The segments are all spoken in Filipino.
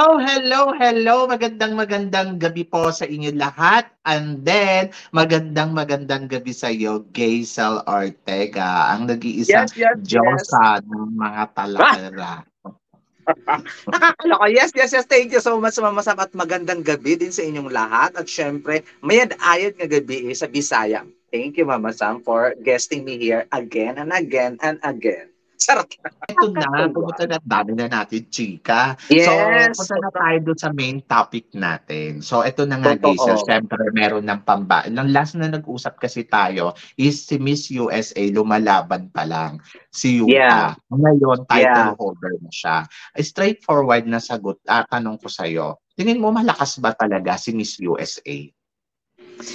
Hello. Magandang gabi po sa inyo lahat. And then, magandang gabi sa iyo, Gaisel Ortega, ang nag-iisang Yes. Diyosa ng mga Ah, talakera. nakakaloka. Yes. Thank you so much, Mama Sam. At magandang gabi din sa inyong lahat. At syempre, mayad-ayad nga gabi sa Bisaya. Thank you, Mama Sam, for guesting me here again and again and again. Sarap. Ito na, Nakakatuwa. pumunta na, dami na natin, chika. So, Yes, punta na totoo. tayo doon sa main topic natin. So, ito na nga, Gaisel. Totoo. Siyempre, meron ng pamba. Nang last na nag-usap kasi tayo is si Miss USA, lumalaban pa lang. Si Yeah, Yuta. Ngayon, yeah. title holder na siya. Straightforward na sagot. Tanong ko sa'yo, tingin mo malakas ba talaga si Miss USA?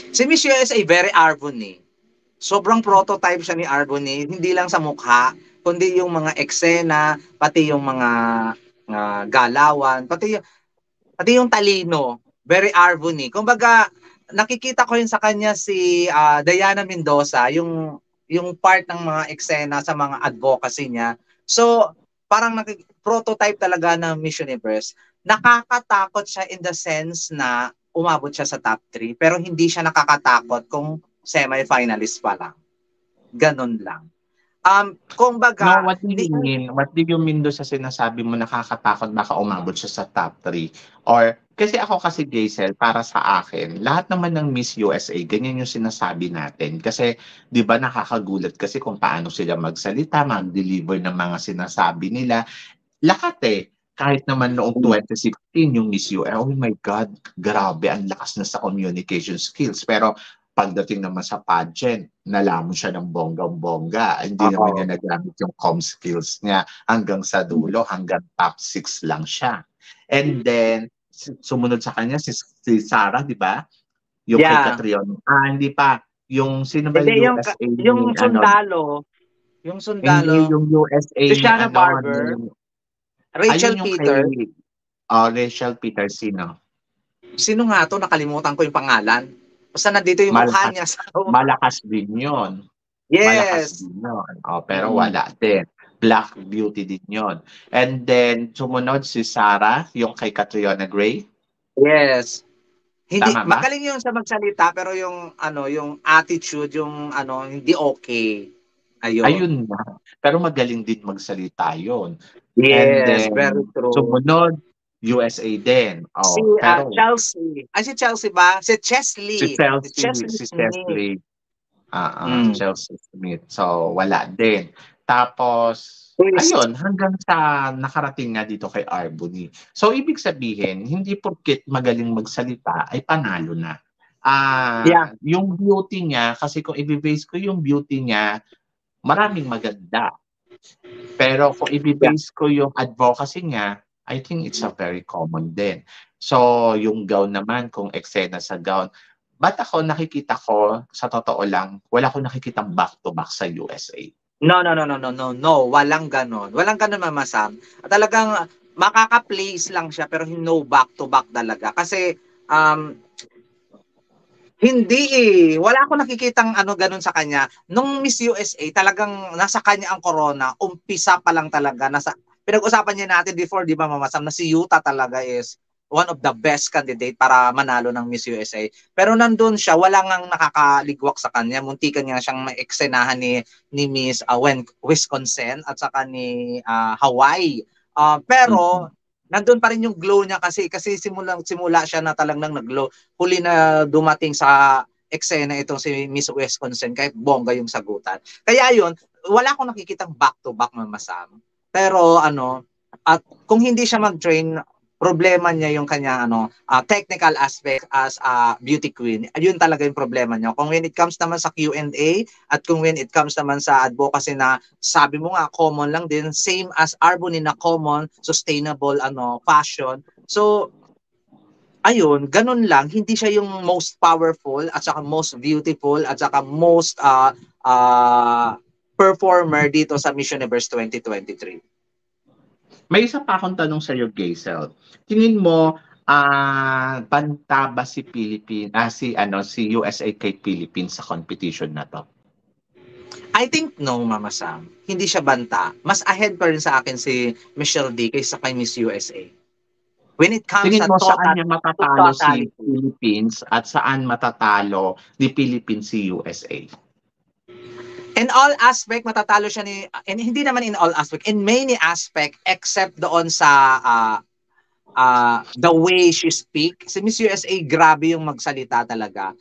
Si Miss USA, very Arbon eh. Sobrang prototype siya ni Arbon eh. Hindi lang sa mukha, kundi yung mga eksena, pati yung mga galawan, pati yung talino, very Arbony. Kumbaga, nakikita ko yun sa kanya si Diana Mendoza, yung part ng mga eksena sa mga advocacy niya. So, parang prototype talaga ng Miss Universe. Nakakatakot siya in the sense na umabot siya sa top 3, pero hindi siya nakakatakot kung semi-finalist pa lang. Ganun lang. No, Kumbaga, what do hindi. you mean? What do you mean doon sa sinasabi mo nakakatakot baka umabot siya sa top 3? Or, kasi ako kasi Jaisel, para sa akin, lahat naman ng Miss USA, ganyan yung sinasabi natin. Kasi, di ba nakakagulat kasi kung paano sila magsalita, mag-deliver ng mga sinasabi nila. Lahat eh. Kahit naman noong 2016, yung Miss USA, oh my God, grabe, ang lakas na sa communication skills. Pero, pagdating naman sa pageant, nalamon siya ng bonggang-bongga. Hindi naman Oo. niya nagamit yung com skills niya hanggang sa dulo, hanggang top 6 lang siya. And then, sumunod sa kanya si Sarah, di ba? Yung kay Yeah. Catriona. Hindi pa. Yung sino ba Hindi, yung yung, USA yung ni ano? sundalo, yung Hindi sundalo, yung USA si ni Shanna ano, Barber, ni, Rachel ayun yung kay Peter. Rachel Petersino. Sino nga to? Nakalimutan ko yung pangalan. Basta nandito yung mukha Malakas, niya sa... malakas din yun. Malakas Yes. din yun. Pero Mm. wala din. Black Beauty din yun. And then, sumunod si Sarah, yung kay Catriona Gray. Yes. Hindi Tama ba? magaling yung sa magsalita pero yung attitude, yung hindi okay. Ayun. Ayun na. Pero magaling din magsalita yun. And Yes, very then, true. sumunod, USA din. Si Pero Chelsea. Ay, si Chelsea ba? Si si Chesley. Si Chelsea, Chesley si Smith. Chesley, Mm. Chelsea Smith. So, wala din. Tapos, Twist. ayun, hanggang sa nakarating nga dito kay Arbony. So, ibig sabihin, hindi porket magaling magsalita ay panalo na. Yeah. Yung beauty niya, kasi kung i-base ko yung beauty niya, maraming maganda. Pero kung Yeah. i-base ko yung advocacy niya, I think it's a very common din. So, yung gown naman, kung eksena sa gown, ba't ako nakikita ko, sa totoo lang, wala akong nakikitang back-to-back sa USA. No. Walang ganon. Walang ganon, Mama Sam. Talagang makaka-place lang siya pero no back-to-back talaga. Kasi hindi eh. Wala akong nakikitang ganon sa kanya. Nung Miss USA, talagang nasa kanya ang corona. Umpisa pa lang talaga. Pinag-usapan niya natin before, di ba, Mama Sam, na si Yuta talaga is one of the best candidate para manalo ng Miss USA. Pero nandun siya, wala ngang nakakaligwak sa kanya. Muntikan niya siyang maeksenahan ni Miss Wisconsin at saka ni Hawaii. Pero nandun pa rin yung glow niya kasi simula siya na talagang nag-glow. Huli na dumating sa eksena itong si Miss Wisconsin kahit bongga yung sagutan. Kaya yun, wala akong nakikitang back-to-back, Mama Sam. Pero at kung hindi siya mag-train, problema niya yung kanya technical aspect as a beauty queen. Ayun talaga yung problema niya. Kung when it comes naman sa Q&A at kung when it comes naman sa advocacy na sabi mo nga common lang din, same as Arbony na common, sustainable fashion. So ayun, ganun lang, hindi siya yung most powerful at saka most beautiful at saka most performer dito sa Miss Universe 2023. May isa pa akong tanong sa iyo, Gaisel. Tingin mo, banta ba si si USA kay Philippines sa competition na to? I think no, Mama Sam. Hindi siya banta. Mas ahead pa rin sa akin si Michelle D kaysa kay Miss USA. When it comes Tingin sa mo saan total, niya to matatalo si totality. Philippines at saan matatalo ni Philippines si USA? In all aspect, matatalo siya ni, and hindi naman in all aspect, in many aspect, except doon sa the way she speak. Si Miss USA, grabe yung magsalita talaga.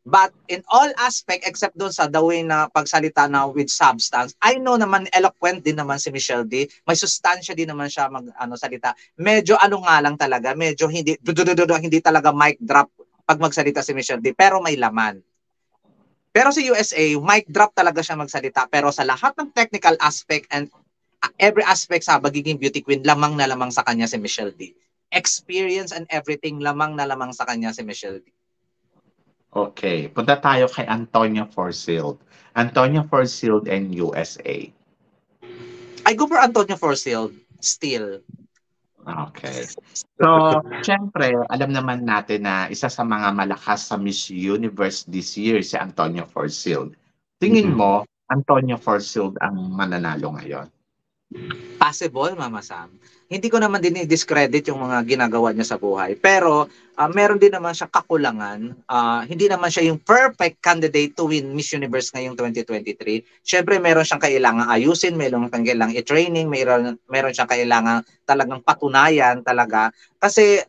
But in all aspect, except doon sa the way na pagsalita na with substance, I know naman, eloquent din naman si Michelle D. May sustansya din naman siya salita. Medyo ano nga lang talaga, medyo hindi talaga mic drop pag magsalita si Michelle D. Pero may laman. Pero si USA, mic drop talaga siya magsalita. Pero sa lahat ng technical aspect and every aspect sa pagiging beauty queen, lamang na lamang sa kanya si Michelle D. Experience and everything, lamang na lamang sa kanya si Michelle D. Okay, punta tayo kay Antonia Forsyth. Antonia Forsyth and USA. I go for Antonio Forsyth still. Okay. So, syempre, alam naman natin na isa sa mga malakas sa Miss Universe this year si Antonia Forsyth. Tingin mo, Antonia Forsyth ang mananalo ngayon? Possible, Mama Sam. Hindi ko naman din i-discredit yung mga ginagawa niya sa buhay. Pero meron din naman siya kakulangan. Hindi naman siya yung perfect candidate to win Miss Universe ngayong 2023. Siyempre, meron siyang kailangan ayusin, meron siyang kailangan i-training, meron siyang kailangan talagang patunayan talaga. Kasi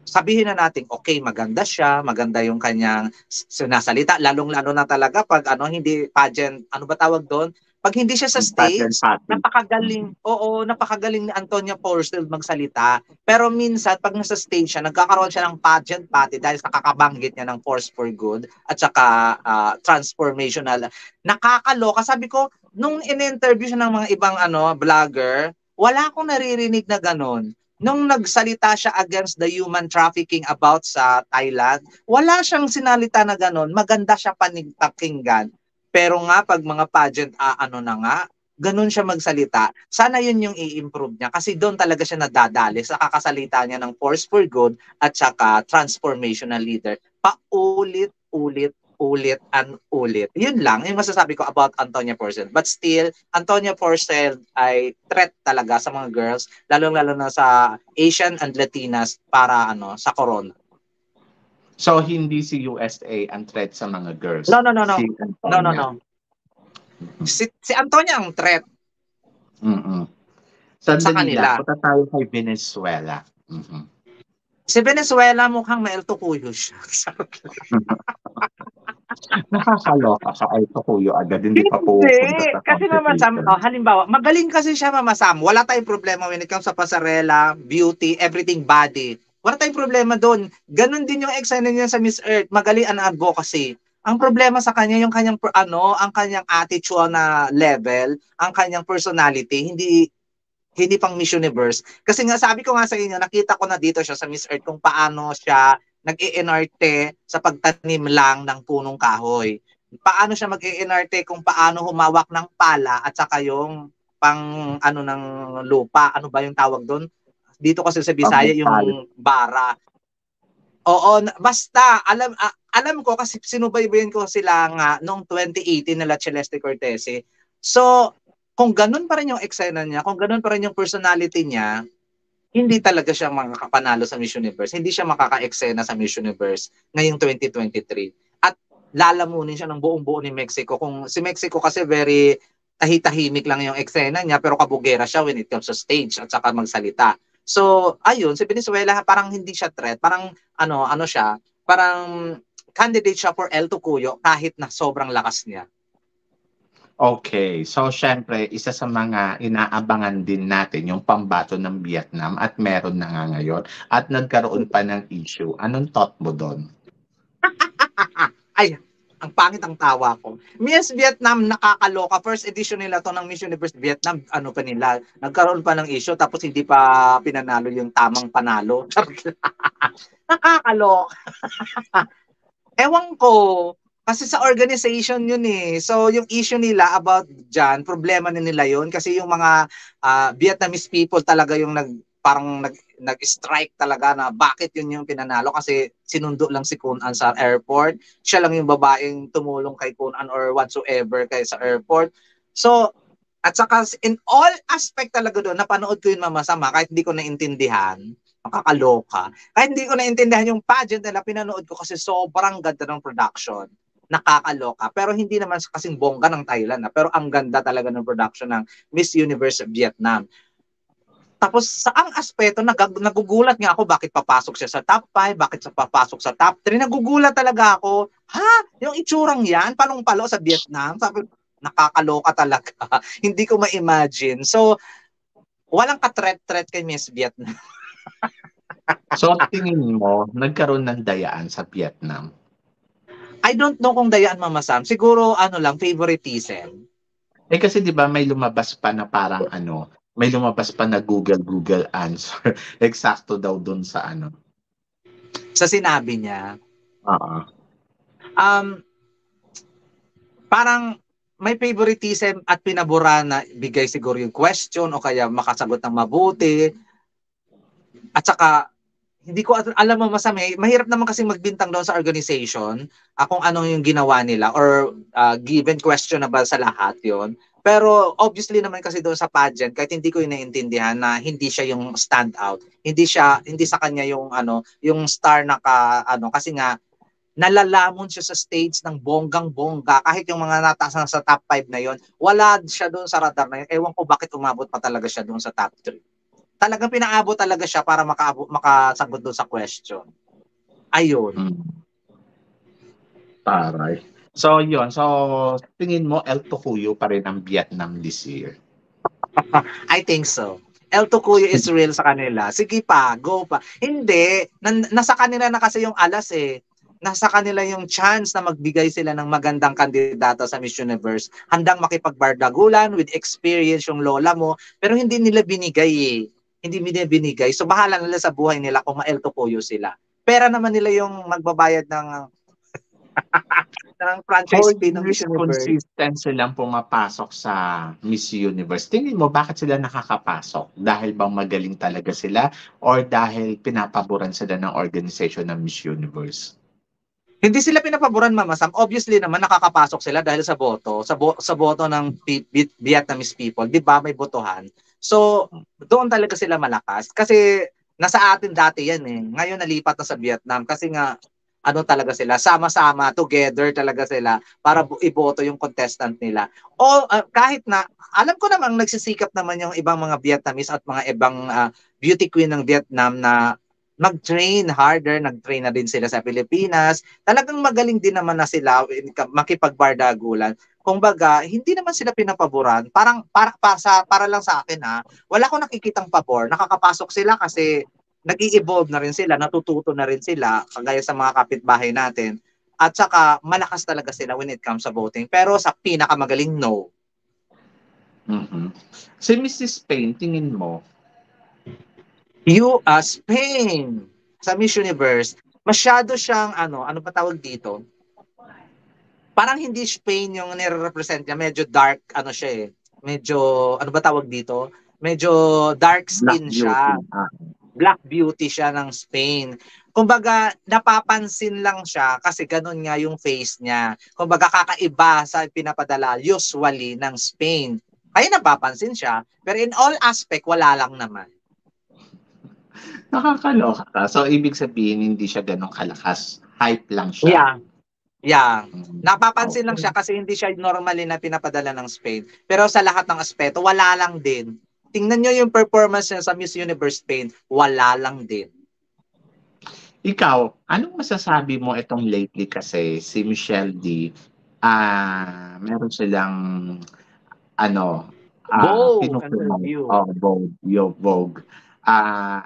sabihin na natin, okay, maganda siya, maganda yung kanyang sinasalita, lalong-lalo na talaga pag hindi pageant, ano ba tawag doon? Pag hindi siya sa Pageant stage, party. napakagaling, oo, napakagaling ni Antonia Forsyth magsalita. Pero minsan, pag nasa stage siya, nagkakaroon siya ng pageant party dahil sa kakabanggit niya ng force for good at saka transformational. Nakakaloka. Sabi ko, nung in-interview siya ng mga ibang vlogger, wala akong naririnig na ganon. Nung nagsalita siya against the human trafficking about sa Thailand, wala siyang sinalita na gano'n. Maganda siya pakinggan. Pero nga, pag mga pageant, na nga, ganun siya magsalita. Sana yun yung i-improve niya. Kasi doon talaga siya nadadali sa kakasalita niya ng force for good at saka transformational leader. Paulit-ulit and ulit. Yun lang yung masasabi ko about Antonia Forsyth. But still, Antonia Forsyth ay threat talaga sa mga girls, lalong-lalo na sa Asian and Latinas para sa corona. So, hindi si USA ang threat sa mga girls? No. Si Antonia. No. Si Antonia ang threat. Sa kanila. Punta tayo kay Venezuela. Si Venezuela mukhang may El Tocuyo siya. Nakakaloka ka ay Tocuyo agad, hindi pa pupunta sa Kasi Mama Sam, competition. halimbawa, magaling kasi siya Mama Sam. Wala tayong problema when it comes sa pasarela, beauty, everything body. Wala tayong problema doon. Ganon din yung eksena niya sa Miss Earth. Magaling ang advocacy. Ang problema sa kanya yung kanyang ang kanyang attitude na level, ang kanyang personality, hindi pang Miss Universe. Kasi nga sabi ko nga sa inyo, nakita ko na dito siya sa Miss Earth kung paano siya nag-iinarte sa pagtanim lang ng punong kahoy. Paano siya mag-iinarte kung paano humawak ng pala at saka yung pang ng lupa. Ano ba yung tawag doon? Dito kasi sa Bisaya yung bara. Oo, basta alam ko kasi sinubaybayan ko sila nga noong 2018 nila Celeste Cortese. So, kung ganun pa rin yung eksena niya, kung ganun pa rin yung personality niya, hindi talaga siya makakapanalo sa Miss Universe. Hindi siya makaka-eksena sa Miss Universe ngayong 2023. At lalamunin siya ng buong-buo ni Mexico. Kung si Mexico kasi very tahitahimik lang yung eksena niya, pero kabugera siya when it comes sa stage at saka magsalita. So, ayun, si Venezuela parang hindi siya threat. Parang siya, parang candidate siya for El Tocuyo kahit na sobrang lakas niya. Okay. So, syempre, isa sa mga inaabangan din natin yung pambato ng Vietnam at meron na nga ngayon at nagkaroon pa ng issue. Anong thought mo doon? Ay, ang pangit ang tawa ko. Miss Vietnam, nakakaloka. First edition nila to ng Miss Universe Vietnam, pa nila, nagkaroon pa ng issue tapos hindi pa pinanalo yung tamang panalo. Nakakaloka. Ewan ko. Kasi sa organization yun eh. So yung issue nila about dyan, problema na nila yun. Kasi yung mga Vietnamese people talaga yung nag-strike talaga na bakit yun yung pinanalo. Kasi sinundo lang si Kun An sa airport. Siya lang yung babaeng tumulong kay Kun An or whatsoever kay sa airport. So, at saka in all aspect talaga doon, napanood ko yun Mama Sama kahit hindi ko naintindihan. Nakakaloka. Kaya hindi ko naintindihan yung pageant nila, pinanood ko kasi sobrang ganda ng production. Nakakaloka. Pero hindi naman kasing bongga ng Thailand. Pero ang ganda talaga ng production ng Miss Universe Vietnam. Tapos sa ang aspeto, nagugulat nga ako bakit papasok siya sa top 5, bakit siya papasok sa top 3. Nagugulat talaga ako. Ha? Yung itsurang yan, palong-palo sa Vietnam? Sabi, nakakaloka talaga. Hindi ko ma-imagine. So, walang ka-threat-threat kay Miss Vietnam. So, tingin mo, nagkaroon ng dayaan sa Vietnam? I don't know kung dayaan, Mama Sam. Siguro, ano lang, favoritism. Kasi di ba may lumabas pa na parang may lumabas pa na Google answer. Eksakto daw dun sa Sa sinabi niya. Oo. Parang may favoritism at pinabura na bigay siguro yung question o kaya makasagot ng mabuti. At saka, hindi ko alam mo masama, mahirap naman kasi magbintang doon sa organization kung ano yung ginawa nila or given questionable sa lahat yon. Pero obviously naman kasi doon sa pageant, kahit hindi ko inaintindihan na hindi siya yung standout. Hindi sa kanya yung yung star na kasi nga nalalamon siya sa stage ng bonggang-bongga. Kahit yung mga nataas na sa top 5 na yon, wala siya doon sa radar na yun. Ewan ko bakit umabot pa talaga siya doon sa top 3. Talagang pinaabot talaga siya para makasagot doon sa question. Ayun. Taray. So, yun. So, tingin mo, El Tocuyo pa rin ang Vietnam this year? I think so. El Tocuyo is real sa kanila. Sige pa, go pa. Hindi. Nasa kanila na kasi yung alas eh. Nasa kanila yung chance na magbigay sila ng magandang kandidato sa Miss Universe. Handang makipagbardagulan with experience yung lola mo. Pero hindi nila binigay eh. Hindi nila binigay. So bahala nila sa buhay nila kung ma-El Tocuyo sila. Pera naman nila yung magbabayad ng franchise fee ng Miss Universe. Consistent silang pumapasok sa Miss Universe. Tingin mo, bakit sila nakakapasok? Dahil bang magaling talaga sila or dahil pinapaboran sila ng organization ng Miss Universe? Hindi sila pinapaboran, Mama Sam. Obviously naman nakakapasok sila dahil sa boto, sa boto ng Vietnamese people, 'di ba? May botohan. So, doon talaga sila malakas kasi nasa atin dati 'yan eh. Ngayon nalipat na sa Vietnam kasi nga talaga sila, sama-sama, together talaga sila para iboto yung contestant nila. O kahit na alam ko namang nagsisikap naman yung ibang mga Vietnamese at mga ibang beauty queen ng Vietnam na mag-train harder, nag-train na din sila sa Pilipinas. Talagang magaling din naman na sila makipagbardagulan. Kumbaga, hindi naman sila pinapaboran. Parang para lang sa akin wala akong nakikitang pabor. Nakakapasok sila kasi nag-i-evolve na rin sila, natututo na rin sila kagaya sa mga kapitbahay natin. At saka malakas talaga sila when it comes sa voting. Pero sa pinakamagaling, no. Si Mrs. Spain, tingin mo? Spain sa Miss Universe, masyado siyang ano ba tawag dito? Parang hindi Spain yung nire-represent niya, medyo dark siya eh. Medyo ano ba tawag dito? Medyo dark skin siya. Black beauty siya ng Spain. Kumbaga, napapansin lang siya kasi ganun nga yung face niya. Kumbaga, kakaiba sa pinapadala usually ng Spain. Kaya napapansin siya. Pero in all aspect, wala lang naman. Nakakaloka ka. So, ibig sabihin, hindi siya ganun kalakas. Hype lang siya. Yeah. Napapansin lang siya kasi hindi siya normally na pinapadala ng Spain. Pero sa lahat ng aspeto, wala lang din. Tingnan nyo yung performance niya sa Miss Universe Spain, wala lang din. Ikaw, anong masasabi mo itong lately kasi si Michelle D, meron silang Vogue.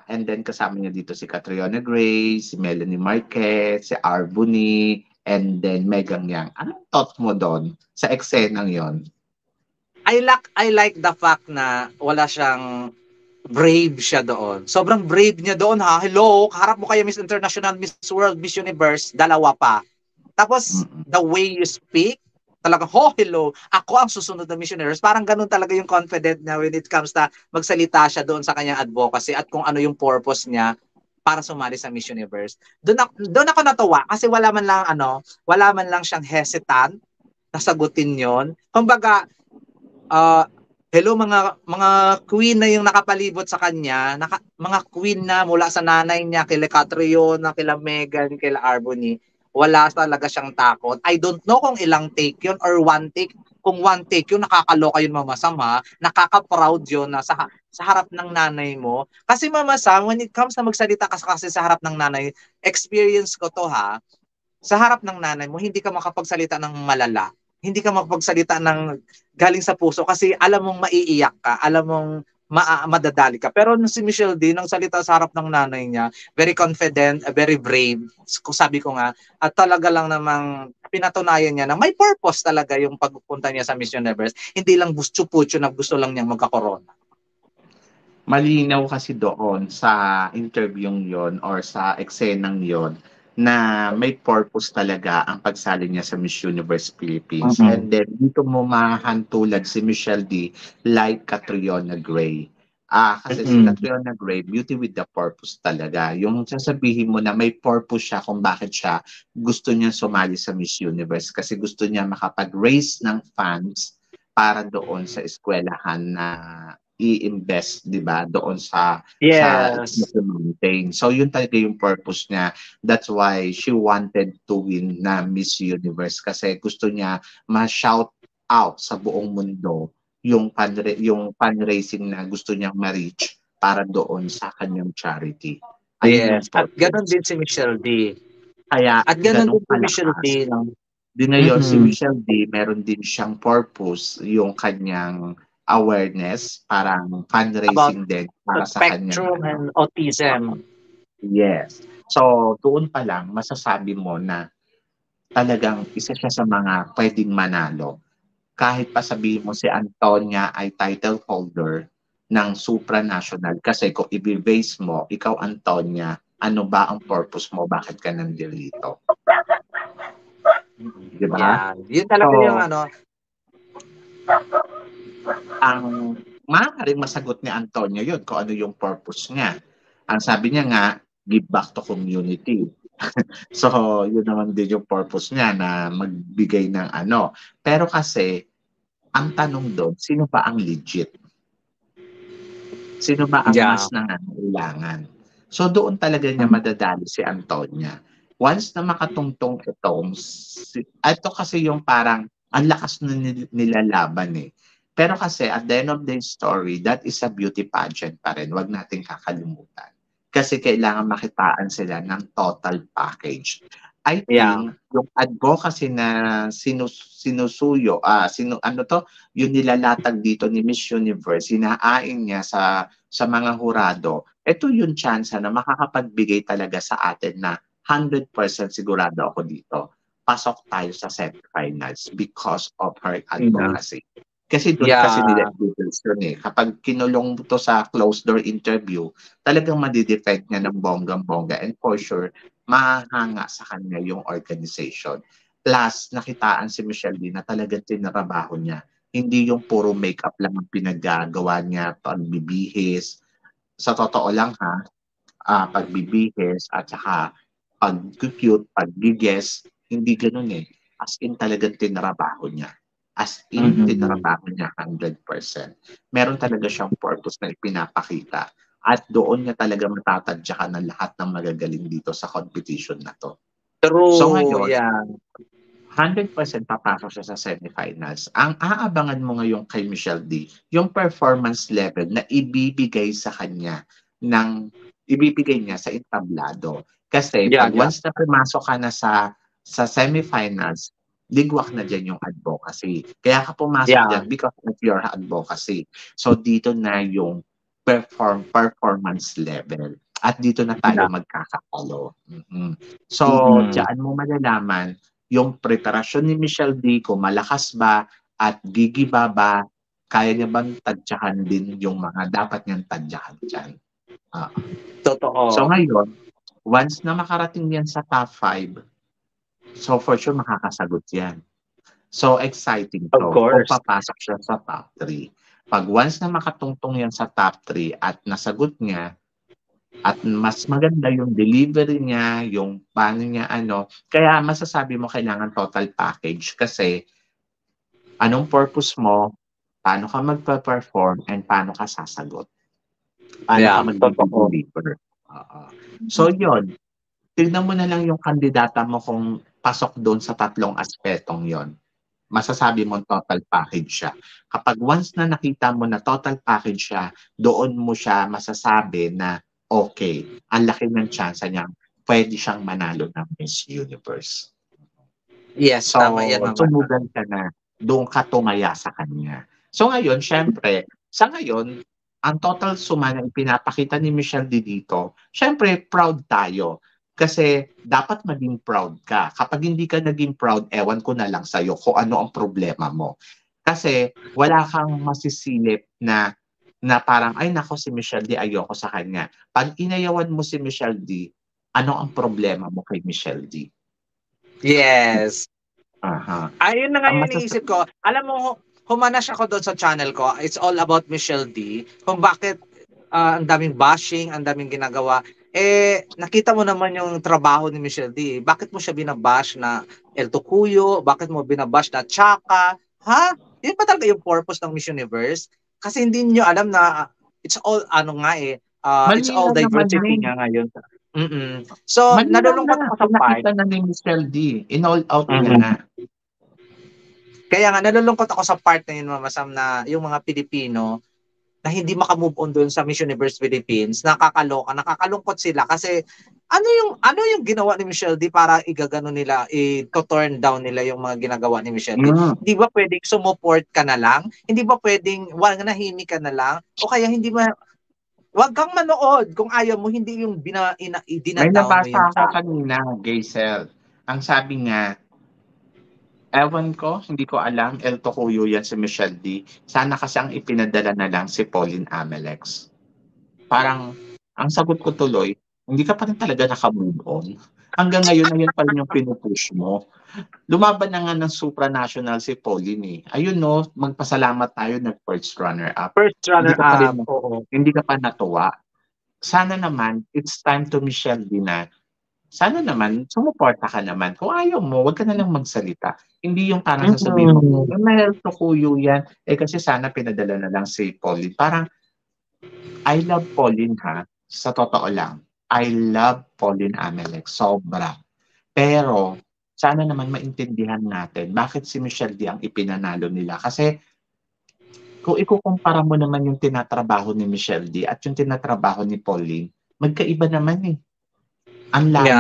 And then kasama niya dito si Catriona Gray, si Melanie Marquez, si Arbuni, and then Megan Yang. Anong thoughts mo doon sa eksenang yon? I like the fact na wala siyang brave siya doon. Sobrang brave niya doon Hello, harap mo kayo Miss International, Miss World, Miss Universe, dalawa pa. Tapos the way you speak, talagang hello, ako ang susunod na Miss Universe. Parang ganun talaga yung confident niya when it comes to magsalita siya doon sa kanyang advocacy at kung ano yung purpose niya para sumali sa Miss Universe. Doon ako natuwa kasi wala man lang siyang hesitant na sagutin yon. Kumbaga, hello mga queen na yung nakapalibot sa kanya, mga queen na mula sa nanay niya, kila Catriona, kila Megan, kila Arbony, wala talaga siyang takot. I don't know kung ilang take yun or one take. Kung one take yun, nakakaloka yun, Mama Sam, ha? Nakaka-proud yun na sa harap ng nanay mo. Kasi Mama Sam, when it comes na magsalita ka kasi sa harap ng nanay, experience ko to, ha? Sa harap ng nanay mo, hindi ka makapagsalita ng malala. Hindi ka makapagsalita ng galing sa puso kasi alam mong maiiyak ka, alam mong madadali ka. Pero si Michelle D, nang salita sa harap ng nanay niya, very confident, very brave. Sabi ko nga, at talaga lang namang pinatunayan niya na may purpose talaga yung pagpunta niya sa Miss Universe. Hindi lang gusto-pucho na gusto lang niyang magka-corona. Malinaw kasi doon sa interviewing yon or sa eksenang yon na may purpose talaga ang pagsali niya sa Miss Universe Philippines. Mm-hmm. And then, dito mo mahantulad si Michelle D like Catriona Gray. Kasi si Catriona Gray, beauty with the purpose talaga. Yung sasabihin mo na may purpose siya kung bakit siya gusto niya sumali sa Miss Universe kasi gusto niya makapag-raise ng fans para doon sa eskwelahan na i-invest, 'di ba, doon sa mountain. So yun talaga yung purpose niya. That's why she wanted to win na Miss Universe kasi gusto niya ma-shout out sa buong mundo yung fundraising na gusto niyang ma-reach para doon sa kanyang charity. Ayun yung At purpose. ganoon din si Michelle D. Kaya At ganoon din si Michelle D. Di ngayon, si Michelle D, meron din siyang purpose, yung kanyang awareness, parang fundraising din para sa kanyang spectrum and autism. Yes. So, doon pa lang, masasabi mo na talagang isa siya sa mga pwedeng manalo. Kahit pa sabihin mo si Antonia ay title holder ng supranational. Kasi kung i-base mo, ikaw Antonia, ano ba ang purpose mo? Bakit ka nandito? Diba? Yeah. Yun talaga yung ano. Ang maaaring masagot ni Antonio yun kung ano yung purpose niya. Ang sabi niya nga, give back to community. So, yun naman din yung purpose niya na magbigay ng ano. Pero kasi, ang tanong doon, sino ba ang legit? Sino ba ang mas nangangailangan? So, doon talaga niya madadali si Antonia. Once na makatungtong ito kasi yung parang ang lakas na nilalaban eh. Pero kasi at the end of the story, that is a beauty pageant pa rin. Huwag nating kakalimutan. Kasi kailangan makitaan sila ng total package. I think yung advocacy na sinusuyo, yung nilalatag dito ni Miss Universe, sinaain niya sa mga hurado, ito yung chance na makakapagbigay talaga sa atin na 100% sigurado ako dito. Pasok tayo sa semifinals because of her advocacy. Kasi doon kasi nila details yun eh. Kapag kinulong to sa closed door interview, talagang madidefend niya ng bonggang-bongga and for sure, mahanga sa kanya yung organization. Plus, nakitaan si Michelle D na talagang tinrabaho niya. Hindi yung puro makeup lang ang pinagagawa niya, pagbibihis. Sa totoo lang ha, pagbibihis at saka pag-cute, pag-giges, hindi ganun eh. As in talagang tinrabaho niya. As in, tinrabaho niya 100%. Meron talaga siyang purpose na ipinapakita. At doon niya talaga matatadyakan ng lahat ng magagaling dito sa competition na to. True, so ngayon, 100% papasok siya sa semifinals. Ang aabangan mo ngayon kay Michelle D, yung performance level na ibibigay sa kanya ibibigay niya sa entablado. Kasi once na pumasok ka na sa semifinals, ligwak na dyan yung advocacy. Kaya ka pumasok dyan because of your advocacy. So dito na yung performance level. At dito na tayo magkakatalo. So, dyan mo malalaman yung preparasyon ni Michelle D, kung malakas ba at gigiba ba, kaya niya bang tadyakan din yung mga dapat niyang tadyakan dyan. Totoo. So ngayon, once na makarating yan sa top 5, so for sure makakasagot yan. So exciting to. Kung papasok siya sa top 3. Pag once na makatungtong yan sa top 3 at nasagot niya, at mas maganda yung delivery niya, yung paano niya kaya masasabi mo kailangan total package kasi anong purpose mo, paano ka magpa-perform and paano ka sasagot. Paano Yeah, ka mag-deliver. So yun, tignan mo na lang yung kandidata mo kung pasok doon sa tatlong aspetong yon. Masasabi mo total package siya. Kapag once na nakita mo na total package siya, doon mo siya masasabi na okay, ang laki ng chance niya pwede siyang manalo ng Miss Universe. Yes, So, tama yan, Mama. sumugal ka na. Doon ka tumaya sa kanya. So ngayon, syempre, sa ngayon, ang total suma na ipinapakita ni Michelle D dito, syempre, proud tayo. Kasi dapat maging proud ka. Kapag hindi ka naging proud, ewan ko na lang sa'yo kung ano ang problema mo. Kasi wala kang masisilip na parang, ay nako si Michelle D, ayoko sa kanya. Pag inayawan mo si Michelle D, ano ang problema mo kay Michelle D? Yes. Aha. Ayun na nga Ang yung iniisip ko. Alam mo, humanash ako doon sa channel ko. It's all about Michelle D. Kung bakit ang daming bashing, ang daming ginagawa. Eh, nakita mo naman yung trabaho ni Michelle D. Bakit mo siya binabash na El Tocuyo? Bakit mo binabash na Chaka? Ha? Yun pa talaga yung purpose ng Miss Universe? Kasi hindi nyo alam na it's all, ano nga eh, it's all Malinaw naman diversity yun. nga ngayon. So, Malinaw nalulungkot na. ako sa part. Pinakita na ni Michelle D. In-all out niya na. Kaya nga, nalulungkot ako sa part na yun, Mama Sam, na yung mga Pilipino na hindi makamove on doon sa Miss Universe Philippines, nakakaloka, nakakalungkot sila kasi ano yung ginawa ni Michelle D para igagano nila, i-turn down nila yung mga ginagawa ni Michelle D. Hindi ba pwedeng sumuport ka na lang? Hindi ba pwedeng wag nahimik ka na lang? O kaya wag kang manood kung ayaw mo, hindi yung May dinadawn mo nabasa yung ako kanina, Gaysel. Ang sabi nga, ewan ko, hindi ko alam, El Tocuyo yan si Michelle D. Sana kasi ang ipinadala na lang si Pauline Amalex. Parang, ang sagot ko tuloy, hindi ka pa rin talaga naka-move on. Hanggang ngayon na yun pa rin yung pinupush mo. Lumaban na nga ng supranational si Pauline eh. Ayun no, magpasalamat tayo nag-first runner-up. first Hindi ka pa rin, runner-up. Oo. hindi ka pa natuwa. Sana naman, it's time to Michelle D na, sana naman, sumuporta ka naman. Kung ayaw mo, wag ka na lang magsalita. Hindi yung parang sasabihin mo, may Tocuyo yan. Eh kasi sana pinadala na lang si Pauline. Parang, I love Pauline ha. Sa totoo lang. I love Pauline Amalex. Sobra. Pero, sana naman maintindihan natin bakit si Michelle D ang ipinanalo nila. Kasi, kung ikukumpara mo naman yung tinatrabaho ni Michelle D at yung tinatrabaho ni Pauline, magkaiba naman eh. Ang layo.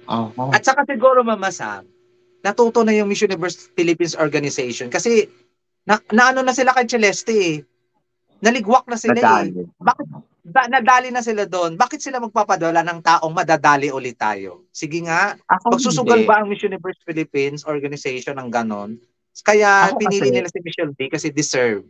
Yeah. At saka siguro, Mama Sam, natuto na yung Miss Universe Philippines Organization kasi naano na sila kay Celeste eh. Naligwak na sila Nadali. Bakit nadali na sila doon? Bakit sila magpapadala ng taong madadali ulit tayo? Sige nga, magsusugal ba ang Miss Universe Philippines Organization ng ganon? Kaya pinili nila si Michelle D kasi deserve.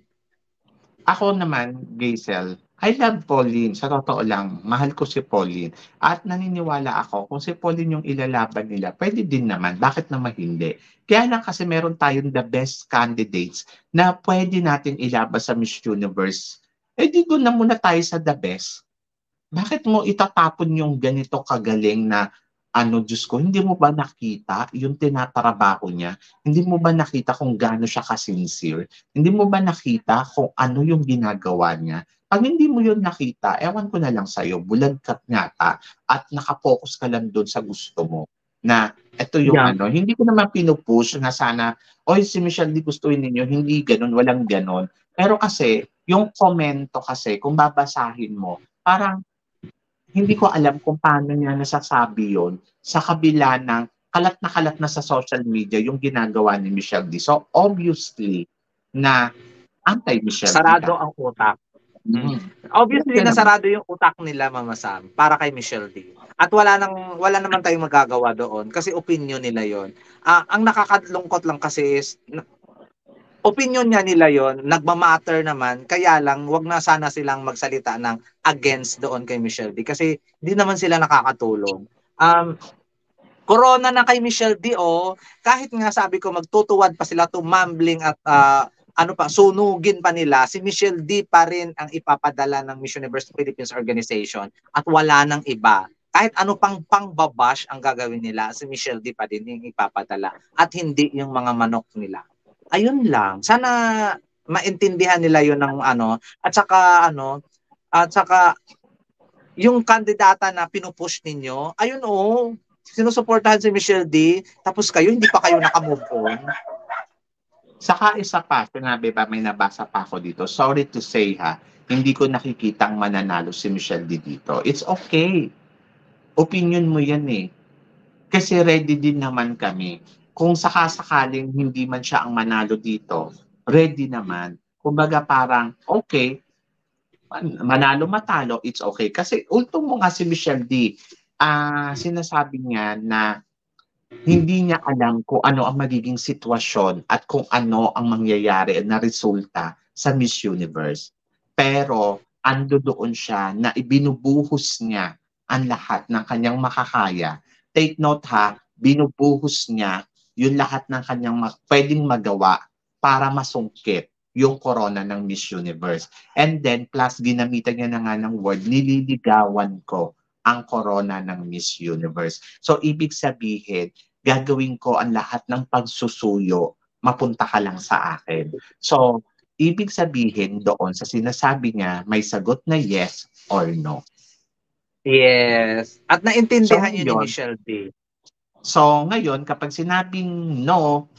Ako naman, Gaysel, I love Pauline. Sa totoo lang, mahal ko si Pauline. At naniniwala ako, kung si Pauline yung ilalaban nila, pwede din naman. Bakit naman hindi? Kaya lang kasi meron tayong the best candidates na pwede natin ilaban sa Miss Universe. Eh di doon na muna tayo sa the best. Bakit mo itatapon yung ganito kagaling na Diyos ko, hindi mo ba nakita yung tinatrabaho niya? Hindi mo ba nakita kung gaano siya kasincere? Hindi mo ba nakita kung ano yung ginagawa niya? Pag hindi mo yun nakita, ewan ko na lang sa'yo, bulag ka nga at nakapokus ka lang doon sa gusto mo na ito yung hindi ko naman pinupush na sana, oy si Michelle di gustuin ninyo, hindi ganun, walang ganun. Pero kasi, yung komento kasi, kung babasahin mo, parang hindi ko alam kung paano niya nasasabi yon sa kabila ng kalat na sa social media yung ginagawa ni Michelle D. So, obviously, na anti-Michelle D. Sarado ang utak. Obviously, nasarado yung utak nila, Mama Sam, para kay Michelle D. At wala naman tayong magagawa doon kasi opinion nila yon. Ang nakakalungkot lang kasi is opinion niya nila yon, nagmamatter naman, kaya lang wag na sana silang magsalita ng against doon kay Michelle D kasi hindi naman sila nakakatulong. Corona na kay Michelle D kahit nga sabi ko magtutuwad pa sila tumambling at sunugin pa nila, si Michelle D pa rin ang ipapadala ng Miss Universe Philippines Organization at wala nang iba. Kahit ano pang pangbabash ang gagawin nila, si Michelle D pa din yung ipapadala at hindi yung mga manok nila. Ayun lang. Sana maintindihan nila yun ng ano, at saka yung kandidata na pinupush ninyo, ayun sinusuportahan si Michelle D, tapos kayo, hindi pa kayo nakamove on. Saka isa pa, sinabi ba, may nabasa pa ako dito. Sorry to say ha, hindi ko nakikitang mananalo si Michelle D dito. It's okay. Opinion mo yan eh. Kasi ready din naman kami. Kung sakasakaling hindi man siya ang manalo dito, ready naman. Kumbaga parang, okay, manalo matalo, it's okay. Kasi ultimo nga si Michelle D, sinasabi niya na hindi niya alam kung ano ang magiging sitwasyon at kung ano ang mangyayari na resulta sa Miss Universe. Pero ando doon siya na ibinubuhos niya ang lahat ng kanyang makakaya. Take note ha, binubuhos niya yung lahat ng kanyang pwedeng magawa para masungkit yung corona ng Miss Universe. And then, plus ginamitan niya na nga ng word, nililigawan ko ang corona ng Miss Universe. So, ibig sabihin, gagawin ko ang lahat ng pagsusuyo, mapunta ka lang sa akin. So, ibig sabihin doon sa sinasabi niya, may sagot na yes or no. Yes. At naintindihan yun ni Michelle D. So, ngayon, kapag sinabing no,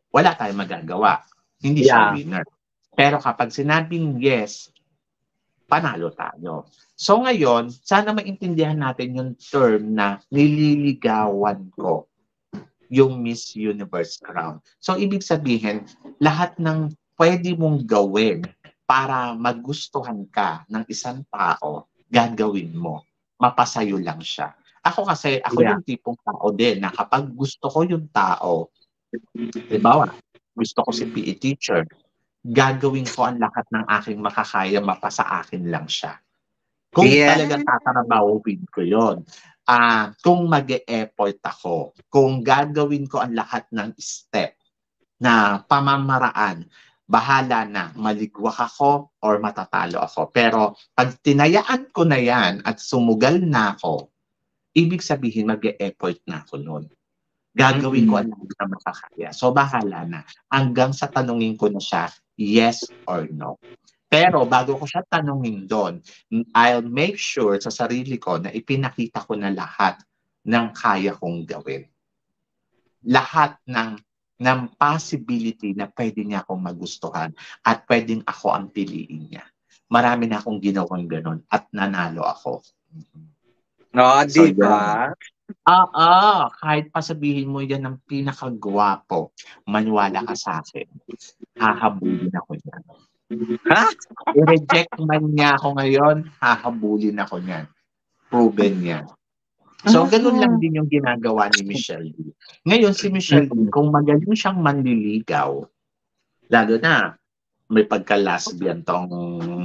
wala tayong magagawa. Hindi siya winner. Pero kapag sinabing yes, panalo tayo. So ngayon, sana maintindihan natin yung term na nililigawan ko yung Miss Universe crown. So ibig sabihin, lahat ng pwede mong gawin para magustuhan ka ng isang tao, gagawin mo. Mapasayo lang siya. Ako kasi, yung tipong tao din na kapag gusto ko yung tao, diba, gusto ko si PE teacher, gagawin ko ang lahat ng aking makakaya, mapasa akin lang siya. Kung talagang tatarabawin ko yun. Kung mag-e-effort ako, kung gagawin ko ang lahat ng step na pamamaraan, bahala na, maligwak ako or matatalo ako. Pero pag tinayaan ko na yan at sumugal na ako, ibig sabihin mag-e-effort na ako nun. Gagawin ko ang lahat na makakaya. So bahala na. Hanggang sa tanungin ko na siya, yes or no. Pero bago ko siya tanungin doon, I'll make sure sa sarili ko na ipinakita ko na lahat ng kaya kong gawin. Lahat ng possibility na pwede niya akong magustuhan at pwedeng ako ang piliin niya. Marami na akong ginawang ganun at nanalo ako. No, so, di ba? Kahit pa sabihin mo yan ng pinakagwapo, maniwala ka sa akin. Hahabulin ako niyan. Ha? I-reject man niya ako ngayon, hahabulin ako niyan. Proven niya. So, ganun lang din yung ginagawa ni Michelle D. Ngayon, si Michelle D, kung magaling siyang manliligaw, lalo na, may pagka-lesbian tong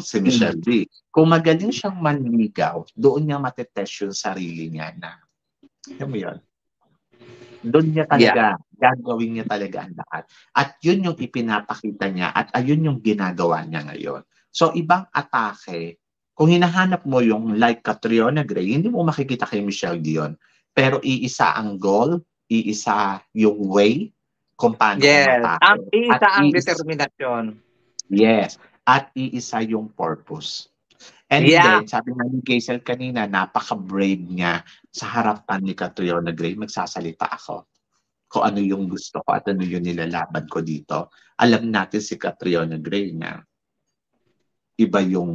si Michelle D. Kung magaling siyang manliligaw, doon niya matetest yung sarili niya na, alam mo yun? Doon niya talaga, gagawin niya talaga ang lahat. At yun yung ipinapakita niya at ayun yung ginagawa niya ngayon. So, ibang atake, kung hinahanap mo yung like Catriona Gray, hindi mo makikita kay Michelle D yun. Pero iisa ang goal, iisa yung way kung paano matake. Iisa ang determinasyon. Yes. At iisa yung purpose. And then, sabi nga ni Gaisel kanina, napaka-brave niya sa harapan ni Catriona Gray. Magsasalita ako kung ano yung gusto ko at ano yung nilalaban ko dito. Alam natin si Catriona Gray na iba yung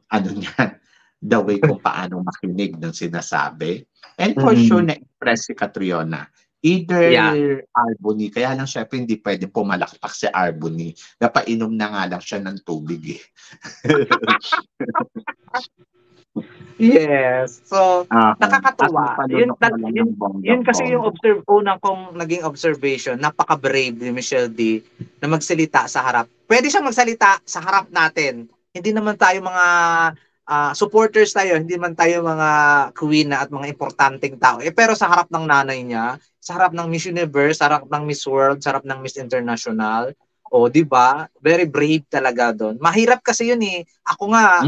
ano niya, the way kung paano makinig ng sinasabi. And for sure, na-impress si Catriona. Either Arbony, kaya lang syempre hindi pwedeng pumalakpak si Arbony. Napainom na nga lang siya ng tubig eh. Yes. So, nakakatuwa. Yun kasi yung unang kong naging observation, napaka-brave ni Michelle D na magsalita sa harap. Pwede siyang magsalita sa harap natin. Hindi naman tayo mga supporters tayo, hindi man tayo mga queen na at mga importanteng tao. Pero sa harap ng nanay niya, sa harap ng Miss Universe, sa harap ng Miss World, sa harap ng Miss International, di ba? Very brave talaga doon. Mahirap kasi yun eh. Ako nga,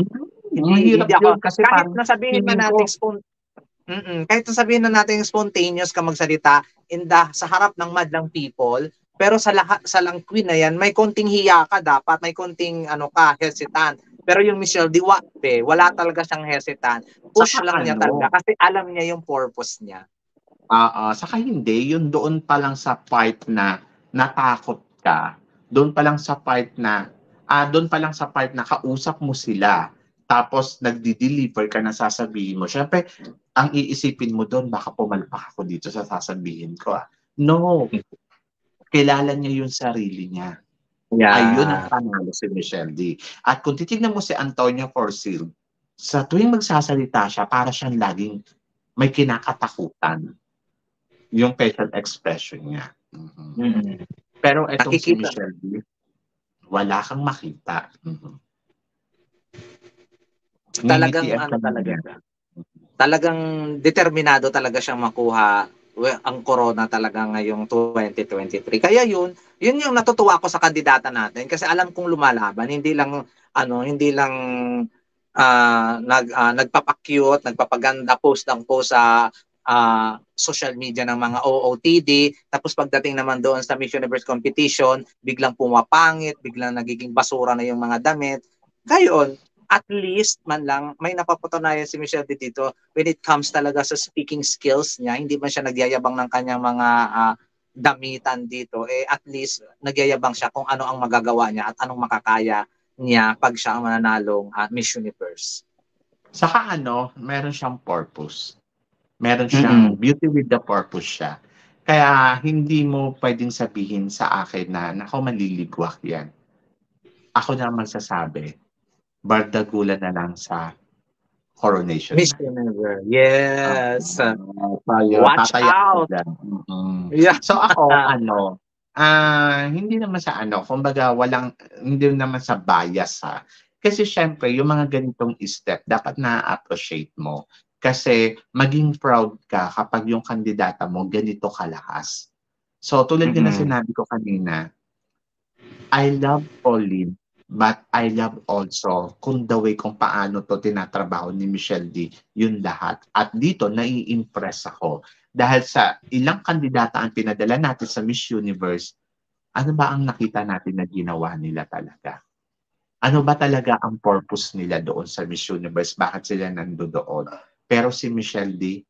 hindi ako, kasi kahit nasabihin na natin kahit nasabihin na natin spontaneous ka magsalita sa harap ng madlang people, Pero sa lang queen na yan, may konting hiya ka dapat, may konting hesitant. Pero yung Michelle Di wala talaga siyang hesitant. Push Saka lang niya talaga kasi alam niya yung purpose niya. saka hindi, yun doon pa lang sa part na natakot ka, doon pa lang sa part na, doon pa lang sa part na kausap mo sila, tapos nagdi-deliver ka na sasabihin mo. Syempre, ang iisipin mo doon, baka pumalpak ako dito sa sasabihin ko. No, kilala niya yung sarili niya. Ayun ang Yeah. panalo si Michelle D. At kung titignan mo si Antonio Forsil, sa tuwing magsasalita siya, para siyang laging may kinakatakutan yung facial expression niya. Mhm. Mm-mm. Pero etong si Nakikita. Michelle D, wala kang makita. Mhm. Talagang Nginitian ka talaga niya. siya. Talagang determinado talaga siyang makuha ang corona talaga ngayong 2023. Kaya yun yung natutuwa ko sa kandidata natin kasi alam kong lumalaban, hindi lang nagpapakyut, nagpapaganda, post ng post sa social media ng mga OOTD, tapos pagdating naman doon sa Miss Universe competition, biglang pumapangit, biglang nagiging basura na yung mga damit. Gayon, at least man lang may napapatunayan si Michelle dito when it comes talaga sa speaking skills niya. Hindi man siya nagyayabang ng kanyang mga damitan dito, at least nagyayabang siya kung ano ang magagawa niya at anong makakaya niya pag siya ang mananalong Miss Universe. Saka meron siyang purpose. Meron siyang Mm-mm. beauty with the purpose siya. Kaya hindi mo pwedeng sabihin sa akin na, nako, maliligwak yan. Ako na magsasabi, bardagulan na lang sa coronation Miss na. Universe. Yes. Tayo, Watch tatayak ko out. dyan. Yeah. So ako, hindi naman sa kumbaga hindi naman sa bias ha. Kasi syempre, yung mga ganitong step, dapat na-appreciate mo. Kasi maging proud ka kapag yung kandidata mo ganito kalakas. So tulad din na Mm-mm. sinabi ko kanina, I love Pauline, but I love also kung the way kung paano to tinatrabaho ni Michelle D, yun lahat. At dito, nai-impress ako. Dahil sa ilang kandidata ang pinadala natin sa Miss Universe, ano ba ang nakita natin na ginawa nila talaga? Ano ba talaga ang purpose nila doon sa Miss Universe? Bakit sila nandoon? Pero si Michelle D,